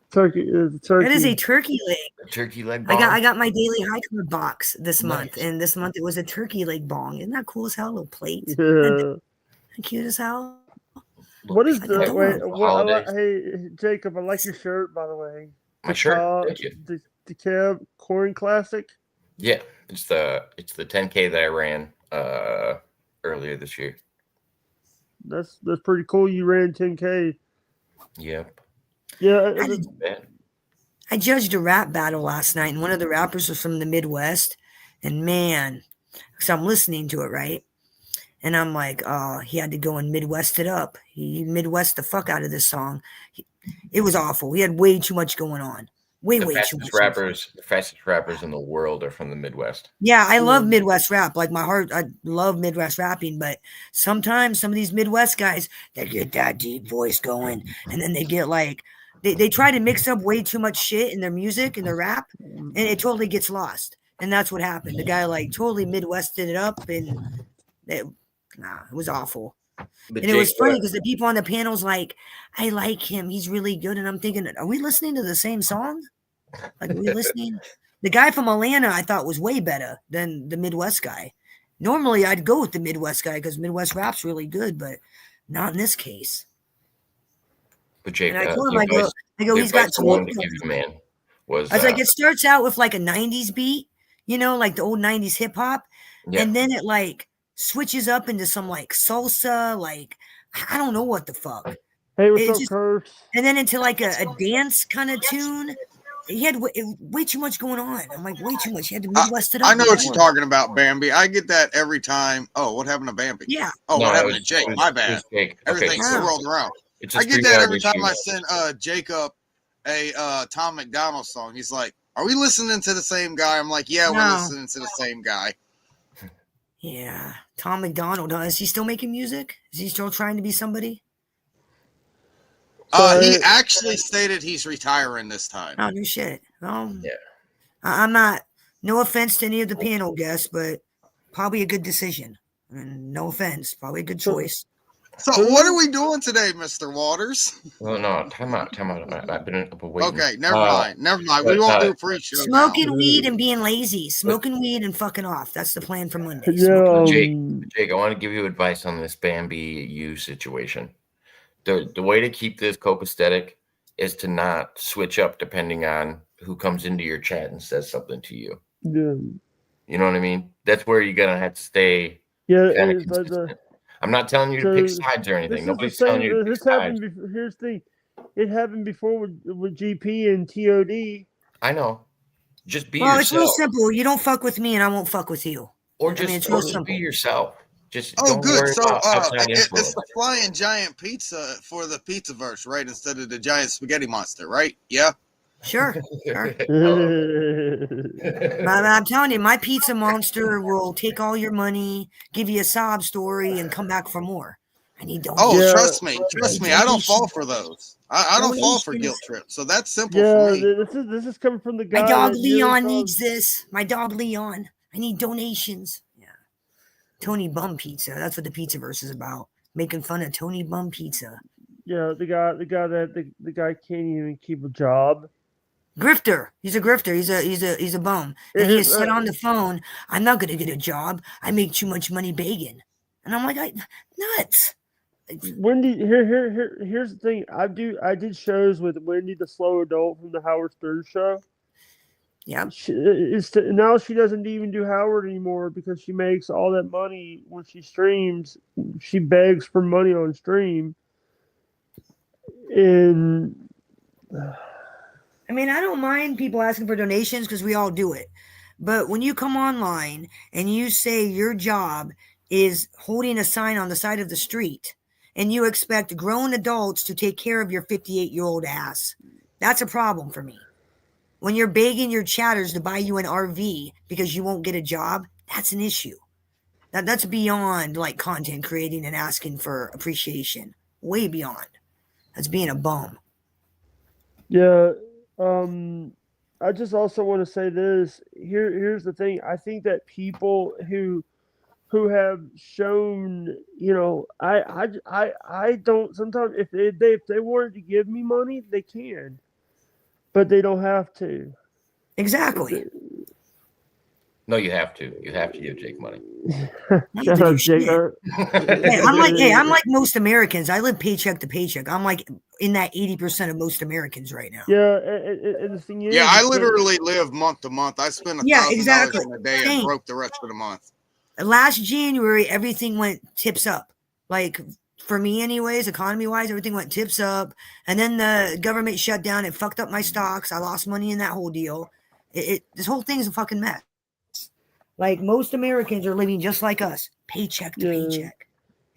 Turkey. It is a turkey leg. A turkey leg bong? I got my daily high carb box this month, and this month it was a turkey leg bong. Isn't that cool as hell? A little plate. Yeah. Cute as hell. What is the hey Jacob? I like your shirt, by the way. My shirt. Thank you. The Cab Corn Classic. Yeah, it's the 10K that I ran earlier this year. That's pretty cool. You ran 10K. Yep. Yeah. I judged a rap battle last night, and one of the rappers was from the Midwest. And man, so I'm listening to it, right? And I'm like, oh, he had to go and Midwest it up. He Midwest the fuck out of this song. It was awful. He had way too much going on. Way too much. The fastest rappers in the world are from the Midwest. Yeah, I love Midwest rap. Like my heart, I love Midwest rapping. But sometimes some of these Midwest guys, they get that deep voice going. And then they get like, they try to mix up way too much shit in their music and their rap. And it totally gets lost. And that's what happened. The guy like totally Midwested it up. And it was awful. But and it was funny because the people on the panel's like, I like him. He's really good. And I'm thinking, are we listening to the same song? Like, are we listening? The guy from Atlanta, I thought, was way better than the Midwest guy. Normally, I'd go with the Midwest guy because Midwest rap's really good, but not in this case. But Jake, and I told him, I go, he's got to give you, man. I was like, it starts out with like a 90s beat, like the old 90s hip hop. Yeah. And then it like switches up into some like salsa, like I don't know what the fuck. Hey, what's up, Curse? And then into like a dance kind of tune. He had way too much going on. I'm like, way too much. He had to Midwest it up. I know what you're talking about, Bambi. I get that every time. Oh, what happened to Bambi? Yeah. Oh, what happened to Jake? My bad. Everything's swirled around. I get that every time I send Jacob a Tom McDonald song. He's like, are we listening to the same guy? I'm like, yeah, we're listening to the same guy. Yeah. Tom McDonald. Is he still making music? Is he still trying to be somebody? He actually stated he's retiring this time. Oh, no shit. Yeah. I'm not, no offense to any of the panel guests, but probably a good decision. And no offense, probably a good choice. So what are we doing today, Mr. Waters? Well, no, time out. I've been up waiting. Okay, never mind. We won't do a pre-show. Smoking weed and being lazy. Smoking weed and fucking off. That's the plan for Monday. Yeah, Jake, I want to give you advice on this Bambi situation. the way to keep this copacetic is to not switch up depending on who comes into your chat and says something to you. Yeah. You know what I mean? That's where you're gonna have to stay. Yeah, kind of it's like I'm not telling you to pick sides or anything. Nobody's telling you to pick this sides. happened before. Here's the thing. It happened before with GP and TOD. I know. Just be Well, yourself. it's real simple. You don't fuck with me, and I won't fuck with you. Or just be yourself. Just don't worry about outside influence. It's the Flying Giant Pizza for the Pizzaverse, right? Instead of the Giant Spaghetti Monster, right? Yeah. Sure. I'm telling you, my pizza monster will take all your money, give you a sob story, and come back for more. I need donations. Oh, trust me. I don't fall for those. I don't fall for guilt trips, so that's simple for me. This is coming from the guy. My dog Leon needs this. My dog Leon. I need donations. Yeah. Tony Bum Pizza. That's what the Pizzaverse is about. Making fun of Tony Bum Pizza. Yeah, the guy can't even keep a job. Grifter. He's a grifter. He's a bum. And he said on the phone, "I'm not gonna get a job. I make too much money begging." And I'm like, nuts. Wendy, here's the thing. I did shows with Wendy, the slow adult from the Howard Stern show. Yeah. Now she doesn't even do Howard anymore because she makes all that money when she streams. She begs for money on stream. And I mean, I don't mind people asking for donations because we all do it. But when you come online and you say your job is holding a sign on the side of the street and you expect grown adults to take care of your 58-year-old ass, that's a problem for me. When you're begging your chatters to buy you an RV because you won't get a job, that's an issue. That's beyond like content creating and asking for appreciation. Way beyond. That's being a bum. Yeah. I just also want to say this. Here's the thing. I think that people who have shown, I don't sometimes if they wanted to give me money, they can. But they don't have to. Exactly. No, you have to. You have to give Jake money. Shut up, Jake. I'm like most Americans. I live paycheck to paycheck. I'm like in that 80% of most Americans right now. Yeah, and the thing is, I literally live month to month. I spend $1,000 in a day and broke the rest of the month. Last January, everything went tips up. Like for me, anyways, economy-wise, everything went tips up. And then the government shut down. It fucked up my stocks. I lost money in that whole deal. This whole thing's a fucking mess. Like most Americans are living just like us, paycheck to paycheck.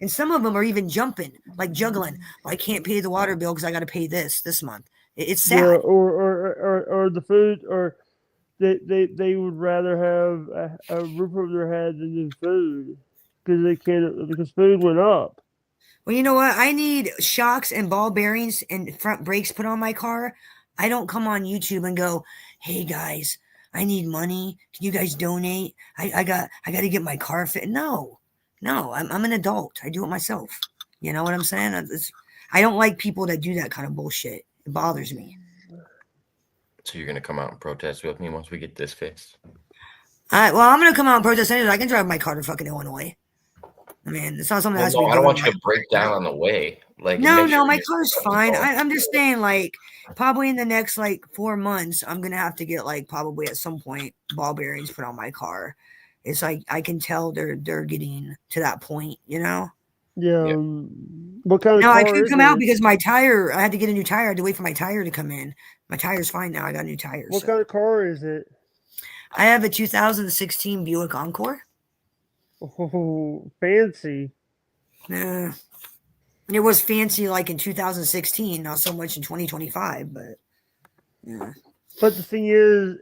And some of them are even jumping, like juggling. I can't pay the water bill because I got to pay this month. It's sad. Yeah, or the food, or they would rather have a roof over their head than the food because food went up. Well, you know what? I need shocks and ball bearings and front brakes put on my car. I don't come on YouTube and go, "Hey guys, I need money. Can you guys donate? I got to get my car fit." No, I'm an adult. I do it myself. You know what I'm saying? I don't like people that do that kind of bullshit. It bothers me. So you're gonna come out and protest with me once we get this fixed? Well, I'm gonna come out and protest anyway. I can drive my car to fucking Illinois. I mean, it's not something that has to be done. I don't want you to break down on the way. Like no, my car's fine. I'm just saying, like, probably in the next 4 months, I'm gonna have to get probably at some point ball bearings put on my car. It's like I can tell they're getting to that point, you know. Yeah. What kind of car I couldn't come out it? because my tire. I had to get a new tire. I had to wait for my tire to come in. My tire's fine now. I got new tires. What kind of car is it? I have a 2016 Buick Encore. Oh, fancy. Yeah. It was fancy in 2016, not so much in 2025, but yeah. But the thing is,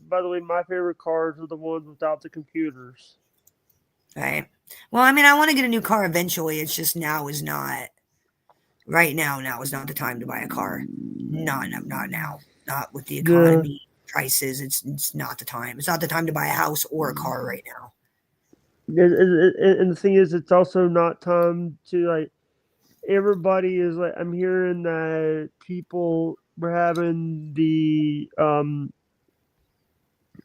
by the way, my favorite cars are the ones without the computers. Right. Well, I mean, I want to get a new car eventually. It's just right now is not the time to buy a car. Not now. Not with the economy prices. It's not the time. It's not the time to buy a house or a car right now. And the thing is, it's also not time to everybody is I'm hearing that people were having the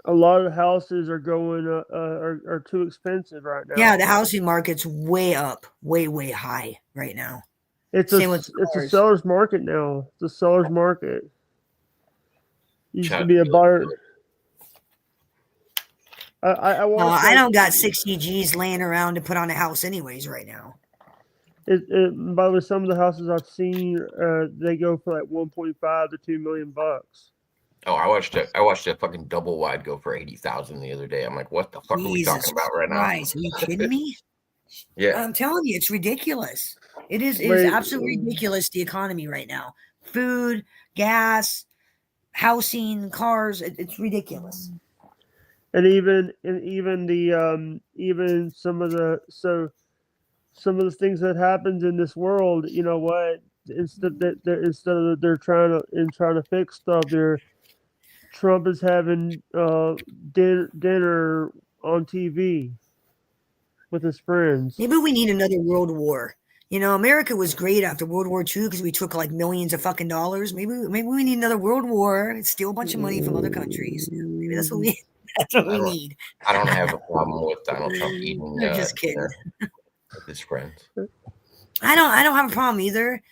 a lot of houses are going are too expensive right now. Yeah, the housing market's way up, way high right now. It's a seller's market now. It's a seller's market. Used to be a buyer. I don't got 60 G's laying around to put on a house anyways right now. By the way, some of the houses I've seen, they go for like 1.5 to $2 million. Oh, I watched a fucking double wide go for 80,000 the other day. I'm like, what the fuck are we talking about right now? Are you kidding me? Yeah, I'm telling you, it's ridiculous. It is absolutely ridiculous. The economy right now, food, gas, housing, cars, it's ridiculous. And even some of the things that happens in this world, you know what? Instead of they're trying to fix stuff, Trump is having dinner on TV with his friends. Maybe we need another world war. You know, America was great after World War II because we took like millions of fucking dollars. Maybe we need another world war, steal a bunch of money from other countries. Maybe that's what we need. I don't have a problem with Donald Trump eating. I'm just kidding. With his friends. I don't have a problem either.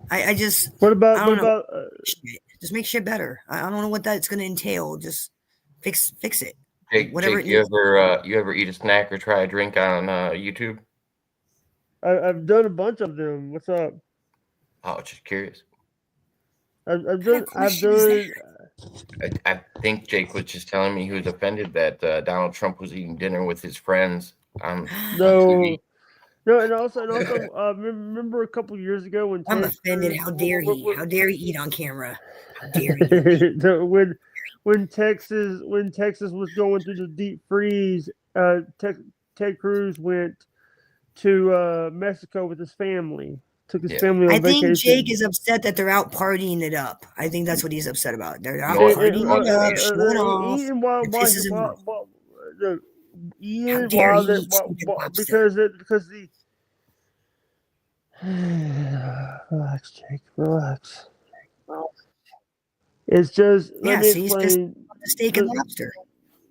I just just make shit better. I don't know what that's going to entail. Just fix it. Jake, you ever eat a snack or try a drink on YouTube? I've done a bunch of them. What's up? Oh, just curious. I've done. I think Jake was just telling me he was offended that Donald Trump was eating dinner with his friends on TV. No, and also, remember a couple years ago when I'm offended. How dare he? How dare he eat on camera? How dare he? when Texas was going through the deep freeze, Ted Cruz went to Mexico with his family. Took his family on vacation. I think Jake is upset that they're out partying it up. I think that's what he's upset about. They're out partying it up, showing off. Relax, Jake. Relax. It's just let me explain. The steak and lobster.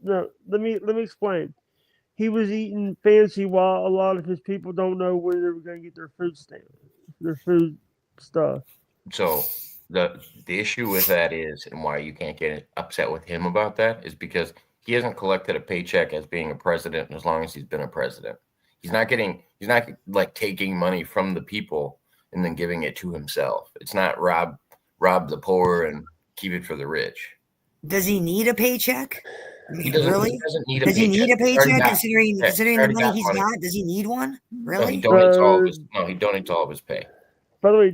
No, let me explain. He was eating fancy while a lot of his people don't know where they were going to get their food stuff. So the issue with that is, and why you can't get upset with him about that, is because he hasn't collected a paycheck as being a president as long as he's been a president. He's not like taking money from the people and then giving it to himself. It's not rob the poor and keep it for the rich. Does he need a paycheck? Really? He doesn't need a Does paycheck. he need a paycheck considering the money he's got? Does he need one? Really? No, he donates all of his pay. By the way,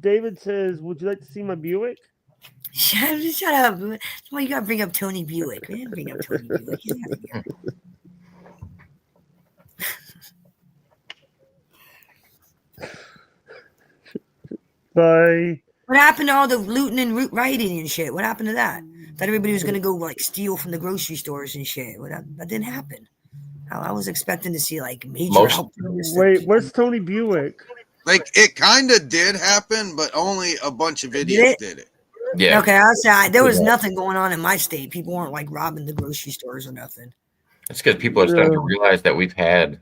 David says, "Would you like to see my Buick?" Shut up! Well, you gotta bring up Tony Buick. We didn't bring up Tony Buick. Bye. What happened to all the looting and rioting and shit? What happened to that? Thought everybody was gonna go like steal from the grocery stores and shit. That didn't happen. I was expecting to see like major help. Wait, what's Tony Buick? Like it kind of did happen, but only a bunch of idiots did it. Yeah. Okay, I'll say there was nothing going on in my state. People weren't like robbing the grocery stores or nothing. It's because people are starting to realize that we've had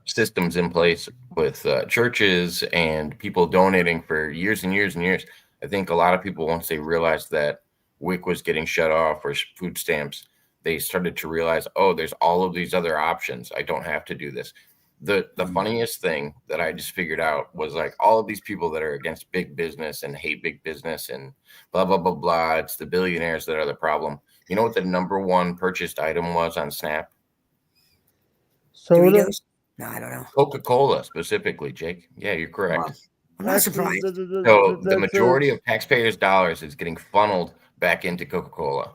systems in place with churches and people donating for years and years and years. I think a lot of people, once they realized that WIC was getting shut off or food stamps, they started to realize, oh, there's all of these other options. I don't have to do this. The funniest thing that I just figured out was like all of these people that are against big business and hate big business and blah, blah, blah, blah. It's the billionaires that are the problem. You know what the number one purchased item was on Snap? Soda? No, I don't know. Coca-Cola specifically, Jake. Yeah, you're correct. Well, I'm not surprised. So the majority of taxpayers' dollars is getting funneled back into Coca-Cola.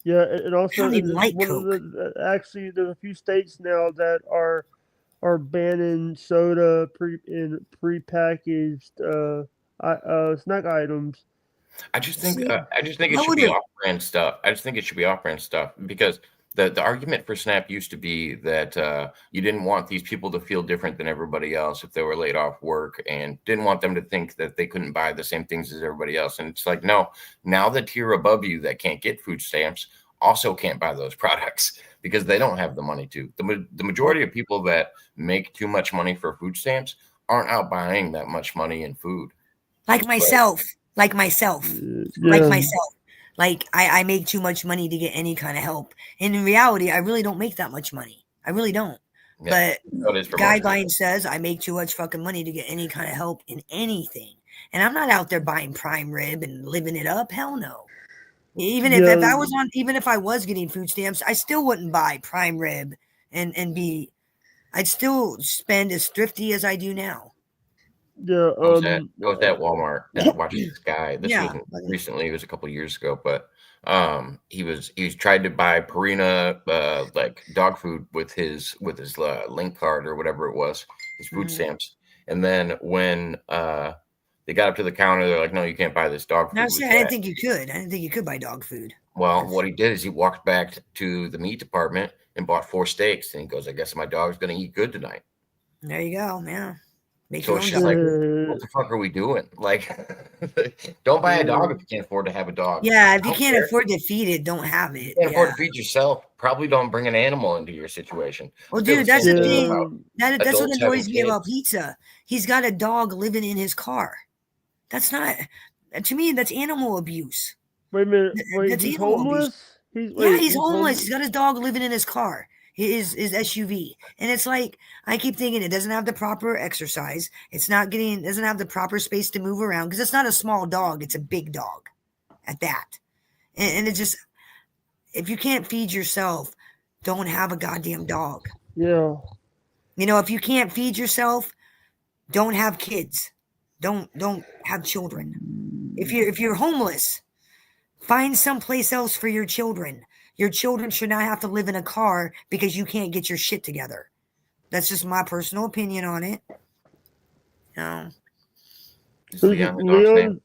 Yeah, and also actually there's a few states now that are banning soda in prepackaged snack items. I just think it should be off-brand stuff. I just think it should be off-brand stuff because the argument for Snap used to be that you didn't want these people to feel different than everybody else if they were laid off work and didn't want them to think that they couldn't buy the same things as everybody else. And it's like, no, now the tier above you that can't get food stamps also can't buy those products because they don't have the money to. The majority of people that make too much money for food stamps aren't out buying that much money in food. Like myself. Like myself. Like I make too much money to get any kind of help. And in reality, I really don't make that much money. I really don't. Yeah, but guideline says I make too much fucking money to get any kind of help in anything. And I'm not out there buying prime rib and living it up. Hell no. Even if I was even if I was getting food stamps, I still wouldn't buy prime rib and I'd still spend as thrifty as I do now. Yeah, I was at Walmart and watching this guy. This wasn't recently; it was a couple of years ago. But he was tried to buy Purina like dog food with his link card or whatever it was, his food stamps. And then when they got up to the counter, they're like, "No, you can't buy this dog food." No, I didn't think you could. I didn't think you could buy dog food. Well, what he did is he walked back to the meat department and bought 4 steaks, and he goes, "I guess my dog's going to eat good tonight." There you go. Yeah. So it's just like, what the fuck are we doing? Like, don't buy a dog if you can't afford to have a dog. Yeah, if you can't afford to feed it, don't have it. If you can't afford to feed yourself, probably don't bring an animal into your situation. Well, dude, that's the thing. That's what annoys me about pizza. He's got a dog living in his car. That's not, to me, that's animal abuse. Wait a minute. Wait, he's homeless? He's homeless. He's got his dog living in his car. His SUV. And it's like, I keep thinking it doesn't have the proper exercise. Doesn't have the proper space to move around because it's not a small dog. It's a big dog at that. And it just, if you can't feed yourself, don't have a goddamn dog. Yeah. You know, if you can't feed yourself, don't have kids. Don't have children. If you're homeless, find someplace else for your children. Your children should not have to live in a car because you can't get your shit together. That's just my personal opinion on it. No. Is Leon the dog's name?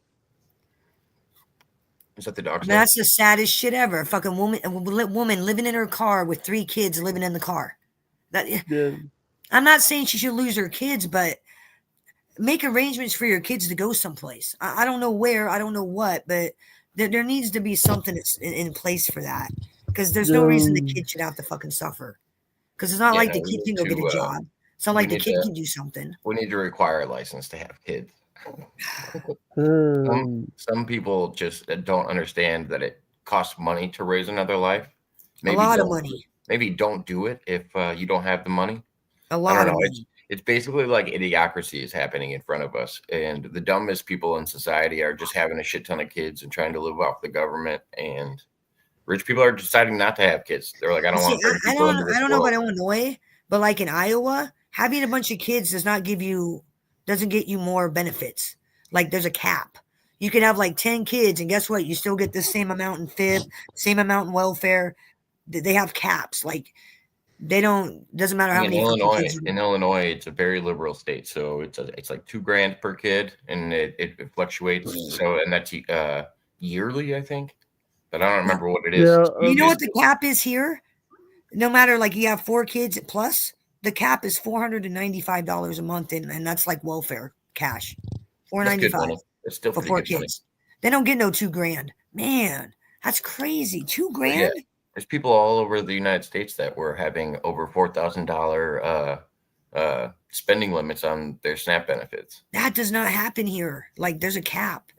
Is that the dog's name? That's the saddest shit ever. A fucking woman living in her car with 3 kids living in the car. I'm not saying she should lose her kids, but make arrangements for your kids to go someplace. I don't know where, I don't know what, but there needs to be something that's in place for that. Because there's no reason the kid should have to fucking suffer. Because it's not like the kid can go get a job. It's not like the kid can do something. We need to require a license to have kids. Some people just don't understand that it costs money to raise another life. Maybe a lot of money. Maybe don't do it if you don't have the money. A lot of money. It's basically like idiocracy is happening in front of us. And the dumbest people in society are just having a shit ton of kids and trying to live off the government. And rich people are deciding not to have kids. They're like, I don't want to bring people into this I don't know about Illinois, but like in Iowa, having a bunch of kids doesn't get you more benefits. Like there's a cap. You can have like 10 kids, and guess what? You still get the same amount in FIP, same amount in welfare. They have caps. Like doesn't matter how many kids. In Illinois, it's a very liberal state. So it's like $2,000 per kid, and it fluctuates. So, and that's yearly, I think. But I don't remember what it is. Yeah, you know what the cap is here? No matter, like, you have 4 kids plus, the cap is $495 a month, and that's like welfare cash. $495. It's still for 4 kids. Money. They don't get no $2,000. Man, that's crazy. $2,000. Yeah. There's people all over the United States that were having over $4,000 spending limits on their SNAP benefits. That does not happen here. Like, there's a cap.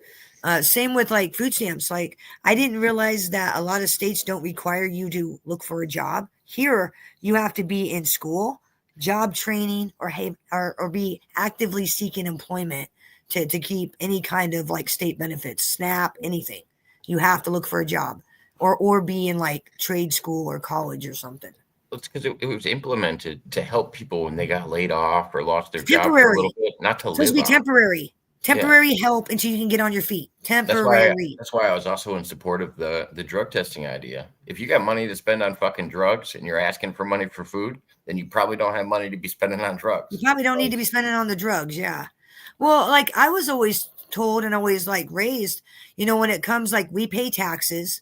Same with like food stamps. Like, I didn't realize that a lot of states don't require you to look for a job. Here, you have to be in school, job training, or be actively seeking employment to keep any kind of like state benefits, SNAP, anything. You have to look for a job or be in like trade school or college or something. It's because it was implemented to help people when they got laid off or lost their job for a little bit, not to live. It's supposed to be temporary. Temporary help until you can get on your feet. Temporary. That's why I was also in support of the drug testing idea. If you got money to spend on fucking drugs and you're asking for money for food, then you probably don't have money to be spending on drugs. You probably don't need to be spending on the drugs, yeah. Well, like I was always told and always like raised, when it comes like we pay taxes,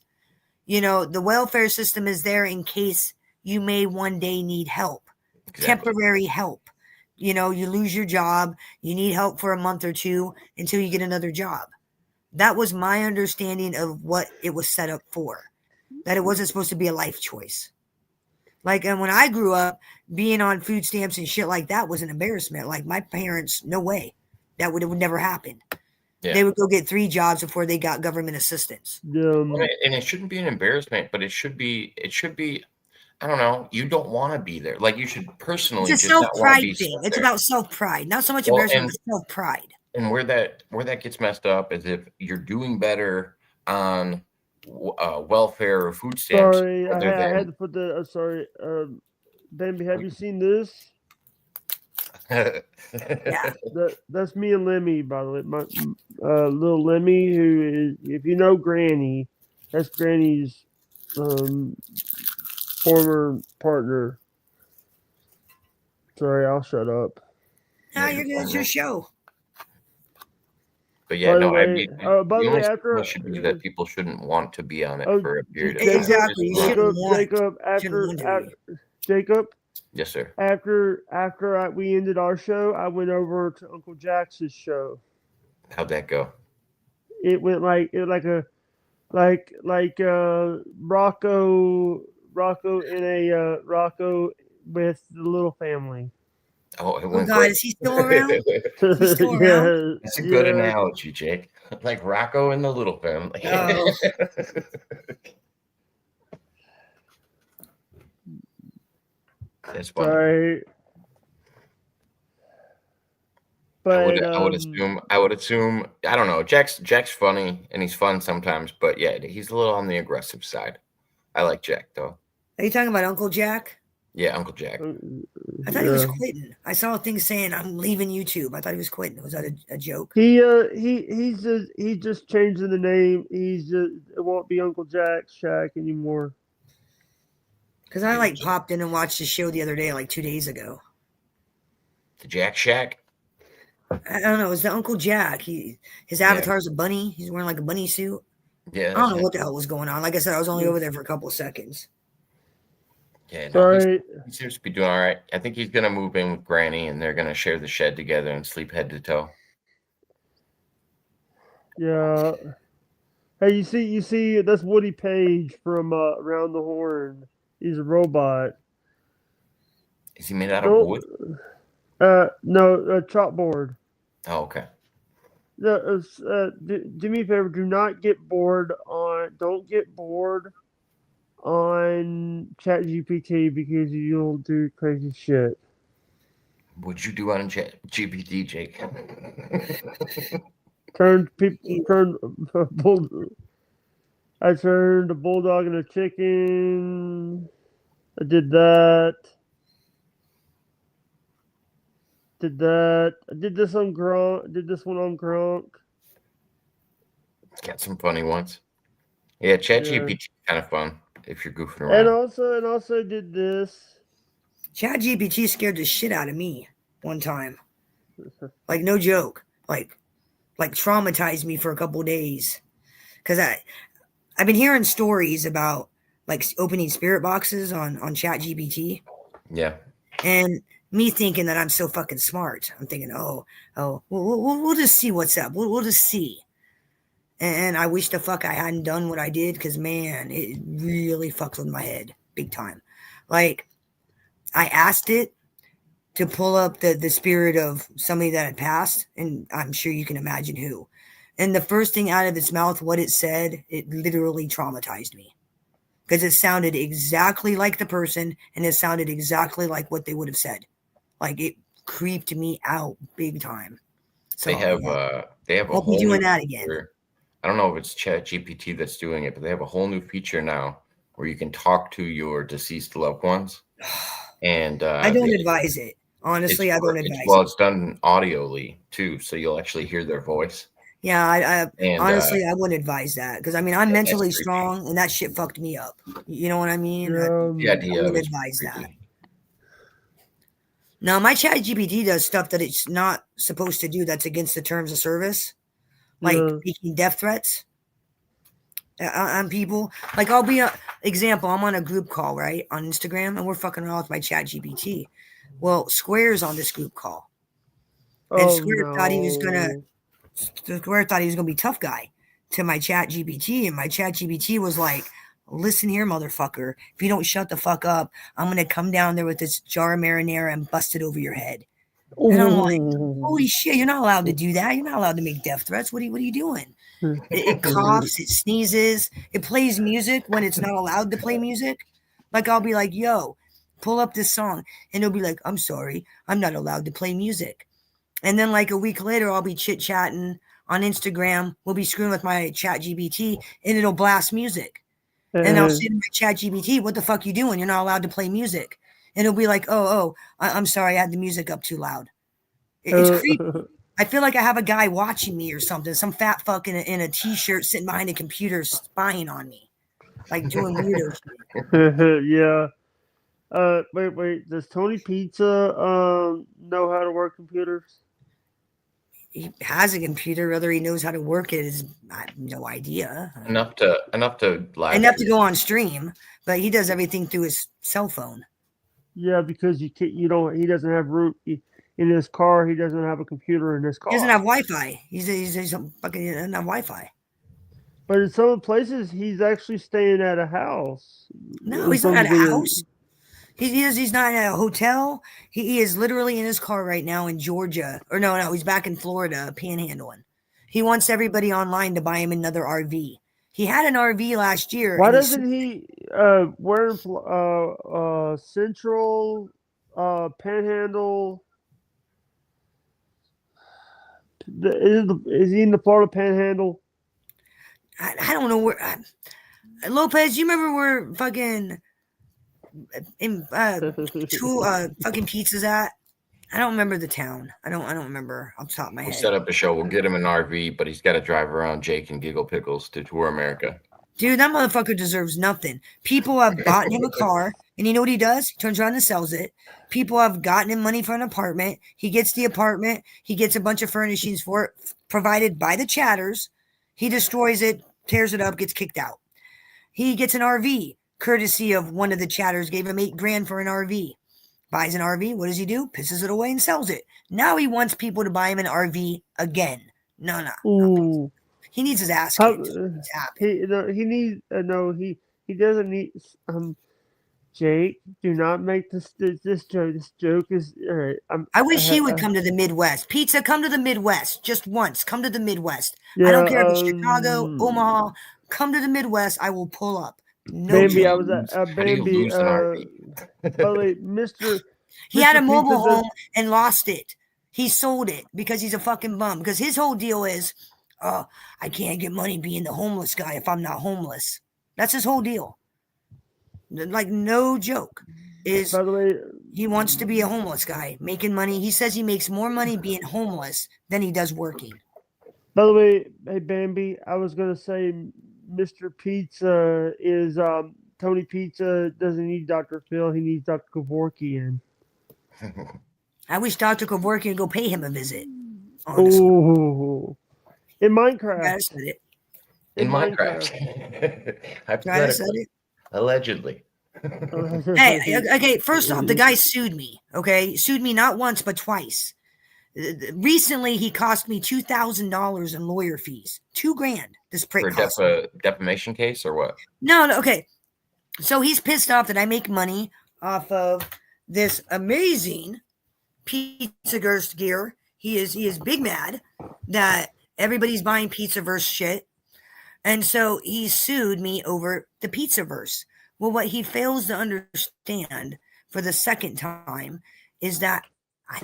the welfare system is there in case you may one day need help, temporary help. You lose your job, you need help for a month or two until you get another job. That was my understanding of what it was set up for. that it wasn't supposed to be a life choice. Like, and when I grew up, being on food stamps and shit like that was an embarrassment. Like, my parents, no way. It would never happen. Yeah. They would go get 3 jobs before they got government assistance. And it shouldn't be an embarrassment, but it should be, I don't know, you don't want to be there. Like, you should personally it's a self-pride thing. It's about self-pride. Not so much embarrassment, but self-pride. And where that gets messed up is if you're doing better on welfare or food stamps. Sorry, I had to put the. Sorry, Bambi, have you seen this? Yeah, that's me and Lemmy, by the way. My little Lemmy, who is, if you know Granny, that's Granny's former partner. Sorry, I'll shut up. No, it's your show. But yeah, by the way, by the way, after should be that people shouldn't want to be on it for a period of time. Exactly, Jacob. Yes, sir. After we ended our show, I went over to Uncle Jax's show. How'd that go? It went like Rocco with the little family. Oh, it went God, is he still around? He's still around? That's a good analogy, Jake. Like Rocco and the little family. Oh. That's funny. Sorry. But I would assume. I don't know. Jack's funny and he's fun sometimes, but yeah, he's a little on the aggressive side. I like Jack though. Are you talking about Uncle Jack? Yeah, Uncle Jack. I thought he was quitting. I saw a thing saying I'm leaving YouTube. I thought he was quitting. Was that a joke? He's just changing the name. It won't be Uncle Jack's Shack anymore. Because I popped in and watched his show the other day, like 2 days ago. The Jack Shack? I don't know. It was the Uncle Jack. His avatar's a bunny. He's wearing like a bunny suit. Yeah. I don't know what the hell was going on. Like I said, I was only over there for a couple of seconds. Yeah, no, he seems to be doing all right. I think he's gonna move in with Granny, and they're gonna share the shed together and sleep head to toe. Yeah. Hey, you see, that's Woody Page from Around the Horn. He's a robot. Is he made out of wood? No, chalkboard. Oh, okay. Do me a favor. Don't get bored on ChatGPT because you'll do crazy shit. What'd you do on ChatGPT, Jake? I turned a bulldog into a chicken. I did that. I did this on Gronk. Did this one on Gronk. Got some funny ones. Yeah, ChatGPT is kind of fun if you're goofing around. And also did this. ChatGPT scared the shit out of me one time. Like, no joke. Like traumatized me for a couple of days. Because I've been hearing stories about like opening spirit boxes on ChatGPT. Yeah. And me thinking that I'm so fucking smart. I'm thinking, we'll just see what's up. We'll just see. And I wish the fuck I hadn't done what I did because, man, it really fucked with my head big time. Like, I asked it to pull up the spirit of somebody that had passed, and I'm sure you can imagine who. And the first thing out of its mouth, what it said, it literally traumatized me. Because it sounded exactly like the person, and it sounded exactly like what they would have said. Like, it creeped me out big time. So they have a whole doing that again. Feature. I don't know if it's ChatGPT that's doing it, but they have a whole new feature now where you can talk to your deceased loved ones. And I don't advise it. Honestly, I don't advise it. Well, it's done audioly too, so you'll actually hear their voice. Yeah, honestly, I wouldn't advise that because I'm mentally strong, and that shit fucked me up. You know what I mean? The idea I wouldn't advise that. Now, my ChatGPT does stuff that it's not supposed to do. That's against the terms of service, like making death threats on people. Like, I'll be example. I'm on a group call on Instagram, and we're fucking around with my ChatGPT. Well, Square's on this group call, and Square thought he was gonna be tough guy to my ChatGPT, and my ChatGPT was like, listen here, motherfucker. If you don't shut the fuck up, I'm going to come down there with this jar of marinara and bust it over your head. And I'm like, holy shit, you're not allowed to do that. You're not allowed to make death threats. What are you doing? It coughs, it sneezes, it plays music when it's not allowed to play music. Like, I'll be like, yo, pull up this song. And it'll be like, I'm sorry, I'm not allowed to play music. And then like a week later, I'll be chit-chatting on Instagram. We'll be screwing with my chat GBT and it'll blast music. And I'll say to my chat GBT, what the fuck you doing? You're not allowed to play music. And it'll be like, I'm sorry, I had the music up too loud. It's creepy. I feel like I have a guy watching me or something. Some fat fuck in a t-shirt sitting behind a computer spying on me. Like doing weirdo shit. Yeah. Wait. Does Tony Pizza know how to work computers? He has a computer. Whether he knows how to work it is, I have no idea. Enough to go on stream, but he does everything through his cell phone. Yeah, because he doesn't have root in his car. He doesn't have a computer in his car. He doesn't have Wi-Fi. He's fucking he doesn't have Wi-Fi. But in some places, he's actually staying at a house. No, he's not at a house. He's not at a hotel. He is literally in his car right now in Georgia. Or no, he's back in Florida panhandling. He wants everybody online to buy him another RV. He had an RV last year. Why doesn't he wear Central Panhandle? Is he in the Florida Panhandle? I don't know where. Lopez, you remember where fucking two fucking pizzas at? I don't remember the town. I don't remember off the top of my head. We'll set up a show. We'll get him an RV, but he's got to drive around Jake and Giggle Pickles to tour America. Dude, that motherfucker deserves nothing. People have bought him a car, and you know what he does? He turns around and sells it. People have gotten him money for an apartment. He gets the apartment. He gets a bunch of furnishings for it, provided by the chatters. He destroys it, tears it up, gets kicked out. He gets an RV, courtesy of one of the chatters, gave him $8,000 for an RV. Buys an RV. What does he do? Pisses it away and sells it. Now he wants people to buy him an RV again. No. He needs his ass kicked. He doesn't need. Jake, do not make this joke. This joke is. I wish he would come to the Midwest. Pizza, come to the Midwest just once. Come to the Midwest. Yeah, I don't care if it's Chicago, Omaha. Come to the Midwest. I will pull up. No Bambi, joke. I was at Bambi. By the way, Mr. He had a mobile home and lost it. He sold it because he's a fucking bum. Because his whole deal is, I can't get money being the homeless guy if I'm not homeless. That's his whole deal. Like, no joke. By the way, he wants to be a homeless guy making money. He says he makes more money being homeless than he does working. By the way, hey Bambi, I was gonna say Mr. Pizza is Tony Pizza doesn't need Dr. Phil. He needs Dr. Kevorkian. I wish Dr. Kevorkian would go pay him a visit. Honestly. Oh, in Minecraft. In Minecraft. Hypothetically. Allegedly. Hey, okay, first off, the guy sued me, okay? Sued me not once, but twice. Recently, he cost me $2,000 in lawyer fees. $2,000. This prick cost me. Defamation case or what? No, okay. So he's pissed off that I make money off of this amazing Pizzaverse gear. He is big mad that everybody's buying Pizzaverse shit. And so he sued me over the Pizzaverse. Well, what he fails to understand for the second time is that I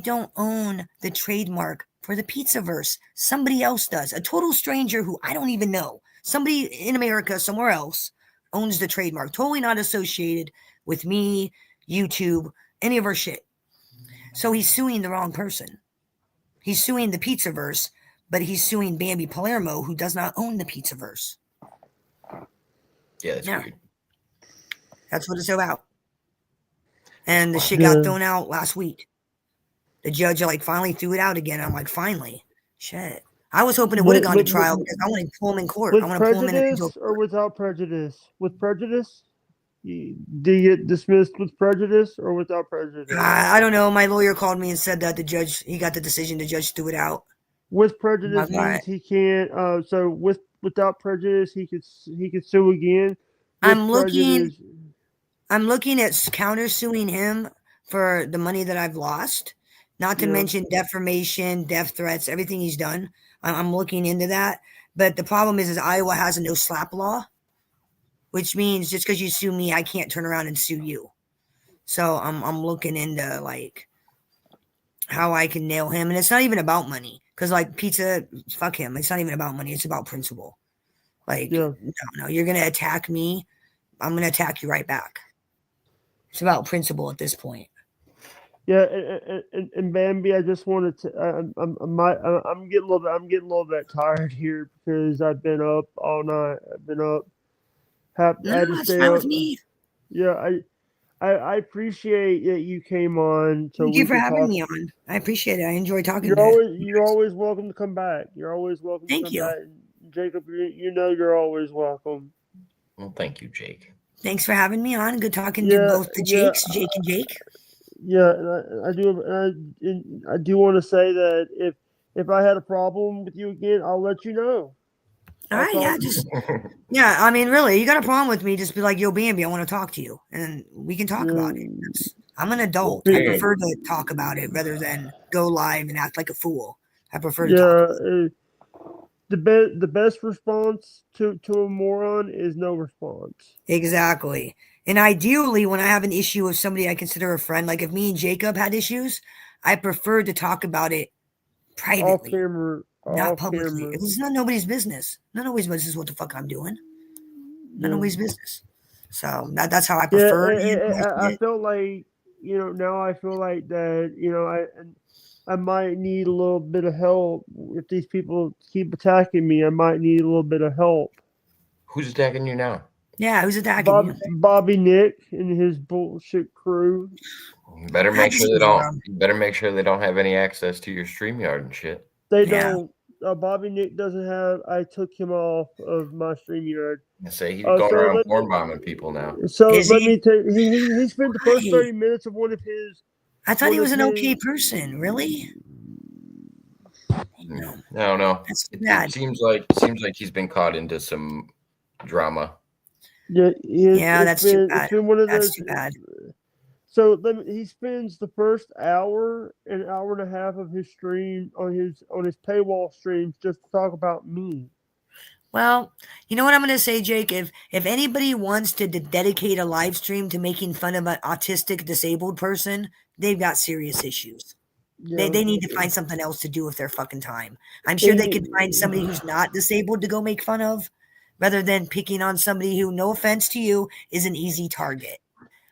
don't own the trademark for the Pizzaverse. Somebody else does. A total stranger who I don't even know. Somebody in America, somewhere else, owns the trademark. Totally not associated with me, YouTube, any of our shit. So he's suing the wrong person. He's suing the Pizzaverse, but he's suing Bambi Palermo, who does not own the Pizzaverse. Yeah, that's weird. That's what it's about. And the shit got thrown out last week. The judge finally threw it out again. I'm like, finally. Shit. I was hoping it would have gone to trial because I want to pull him in court. With I want to pull him in prejudice or without prejudice? With prejudice? Do you get dismissed with prejudice or without prejudice? I don't know. My lawyer called me and said that he got the decision. The judge threw it out. With prejudice means he can't. So without prejudice, he could sue again. I'm looking at countersuing him for the money that I've lost, not to mention defamation, death threats, everything he's done. I'm looking into that. But the problem is Iowa has a no slap law, which means just because you sue me, I can't turn around and sue you. So I'm looking into like how I can nail him. And it's not even about money. Because like pizza, fuck him. It's not even about money. It's about principle. Like, no, you're going to attack me. I'm going to attack you right back. It's about principle at this point. Yeah, and Bambi, I just wanted to. I'm getting a little bit tired here because I've been up all night. I've been up. I had to stay up. With me. Yeah, I appreciate that you came on. So Thank you for having me on. I appreciate it. I enjoy talking. You're always welcome to come back. You're always welcome to come back. Jacob, you know you're always welcome. Well, thank you, Jake. Thanks for having me on. Good talking to both the Jakes, Jake and Jake. Yeah, and I do want to say that if I had a problem with you again, I'll let you know. All right, yeah, I mean, really, you got a problem with me, just be like, yo, Bambi, I want to talk to you, and we can talk about it. I'm an adult. I prefer to talk about it rather than go live and act like a fool. I prefer to talk about it. The best response to a moron is no response. Exactly. And ideally, when I have an issue with somebody I consider a friend, like if me and Jacob had issues, I prefer to talk about it privately. Off camera. Not publicly. It's not nobody's business. Not nobody's business what the fuck I'm doing. Not nobody's business. So that's how I prefer. I feel like, now I feel like that, I might need a little bit of help. If these people keep attacking me, I might need a little bit of help. Who's attacking you now? Yeah, who's attacking you? Bobby Nick and his bullshit crew. Better make sure they don't have any access to your StreamYard and shit. They don't. Bobby Nick doesn't have. I took him off of my StreamYard. I say he's going around porn bombing people now. So let me tell you, he spent the first 30 minutes of one of his. I thought he was an okay person. Really? No. It seems like he's been caught into some drama. Yeah, that's too bad. It's been one of that's those. Too bad. So he spends the first hour and a half of his stream on his paywall streams just to talk about me. Well, you know what I'm going to say, Jake? If anybody wants to dedicate a live stream to making fun of an autistic disabled person, they've got serious issues. Yeah, they need to find something else to do with their fucking time. I'm sure they could find somebody who's not disabled to go make fun of, rather than picking on somebody who, no offense to you, is an easy target.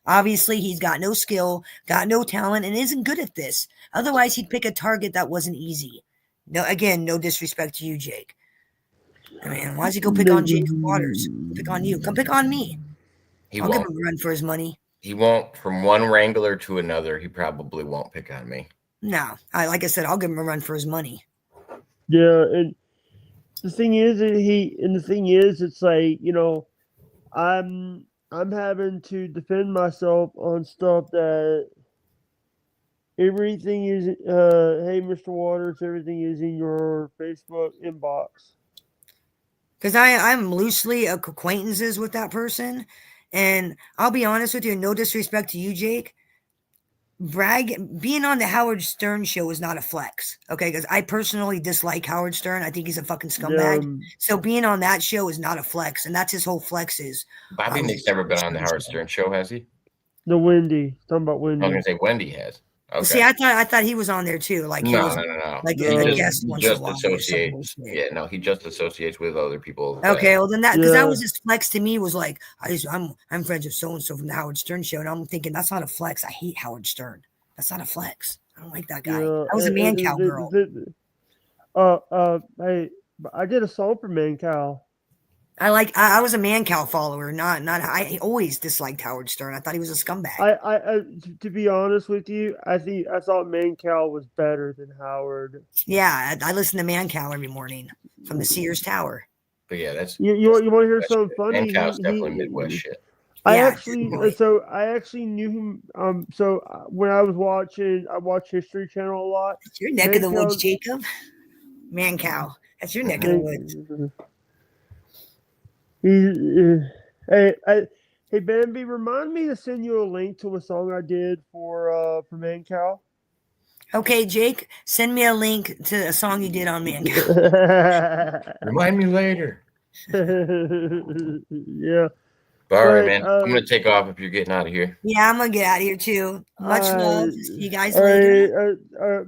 Obviously, he's got no skill, got no talent, and isn't good at this. Otherwise, he'd pick a target that wasn't easy. No, again, no disrespect to you, Jake. I mean, why does he go pick on Jacob Waters? Pick on you. Come pick on me. I'll give him a run for his money. He won't. From one wrangler to another, he probably won't pick on me. No. Like I said, I'll give him a run for his money. Yeah, and the thing is, it's like, I'm having to defend myself on stuff that everything is, hey, Mr. Waters, everything is in your Facebook inbox. Because I'm loosely acquaintances with that person. And I'll be honest with you, no disrespect to you, Jake. Being on the Howard Stern show is not a flex, okay? Because I personally dislike Howard Stern. I think he's a fucking scumbag. So being on that show is not a flex, and that's his whole flex is. Bobby Nick's never been on the Howard Stern show, has he? No, Wendy. Talking about Wendy. I was gonna say Wendy has. Okay. See, I thought he was on there too. Like no. Like a guest once in a while. He just associates with other people. Okay, well then because that was his flex to me was like I'm friends with so and so from the Howard Stern show, and I'm thinking that's not a flex. I hate Howard Stern. That's not a flex. I don't like that guy. I was a Man Cow girl. Hey, I did a song for Man Cow. I was a Man Cow follower, not I always disliked Howard Stern. I thought he was a scumbag. I to be honest with you, I thought Man Cow was better than Howard. Yeah, I listen to Man Cow every morning from the Sears Tower. But yeah, that's you want to hear something funny? Man Cow's definitely Midwest shit. I actually knew him. So when I watch History Channel a lot. That's your neck of the woods, Jacob. Man Cow. That's your neck of the woods. Hey, Bambi, remind me to send you a link to a song I did for Man Cow. Okay, Jake, send me a link to a song you did on Man Cow. Remind me later. Yeah. All right, man. I'm gonna take off if you're getting out of here. Yeah, I'm gonna get out of here too. Much love. See you guys later.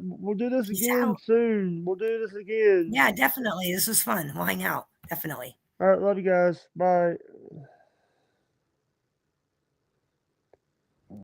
We'll do this again soon. We'll do this again. Yeah, definitely. This was fun. We'll hang out. Definitely. All right, love you guys. Bye.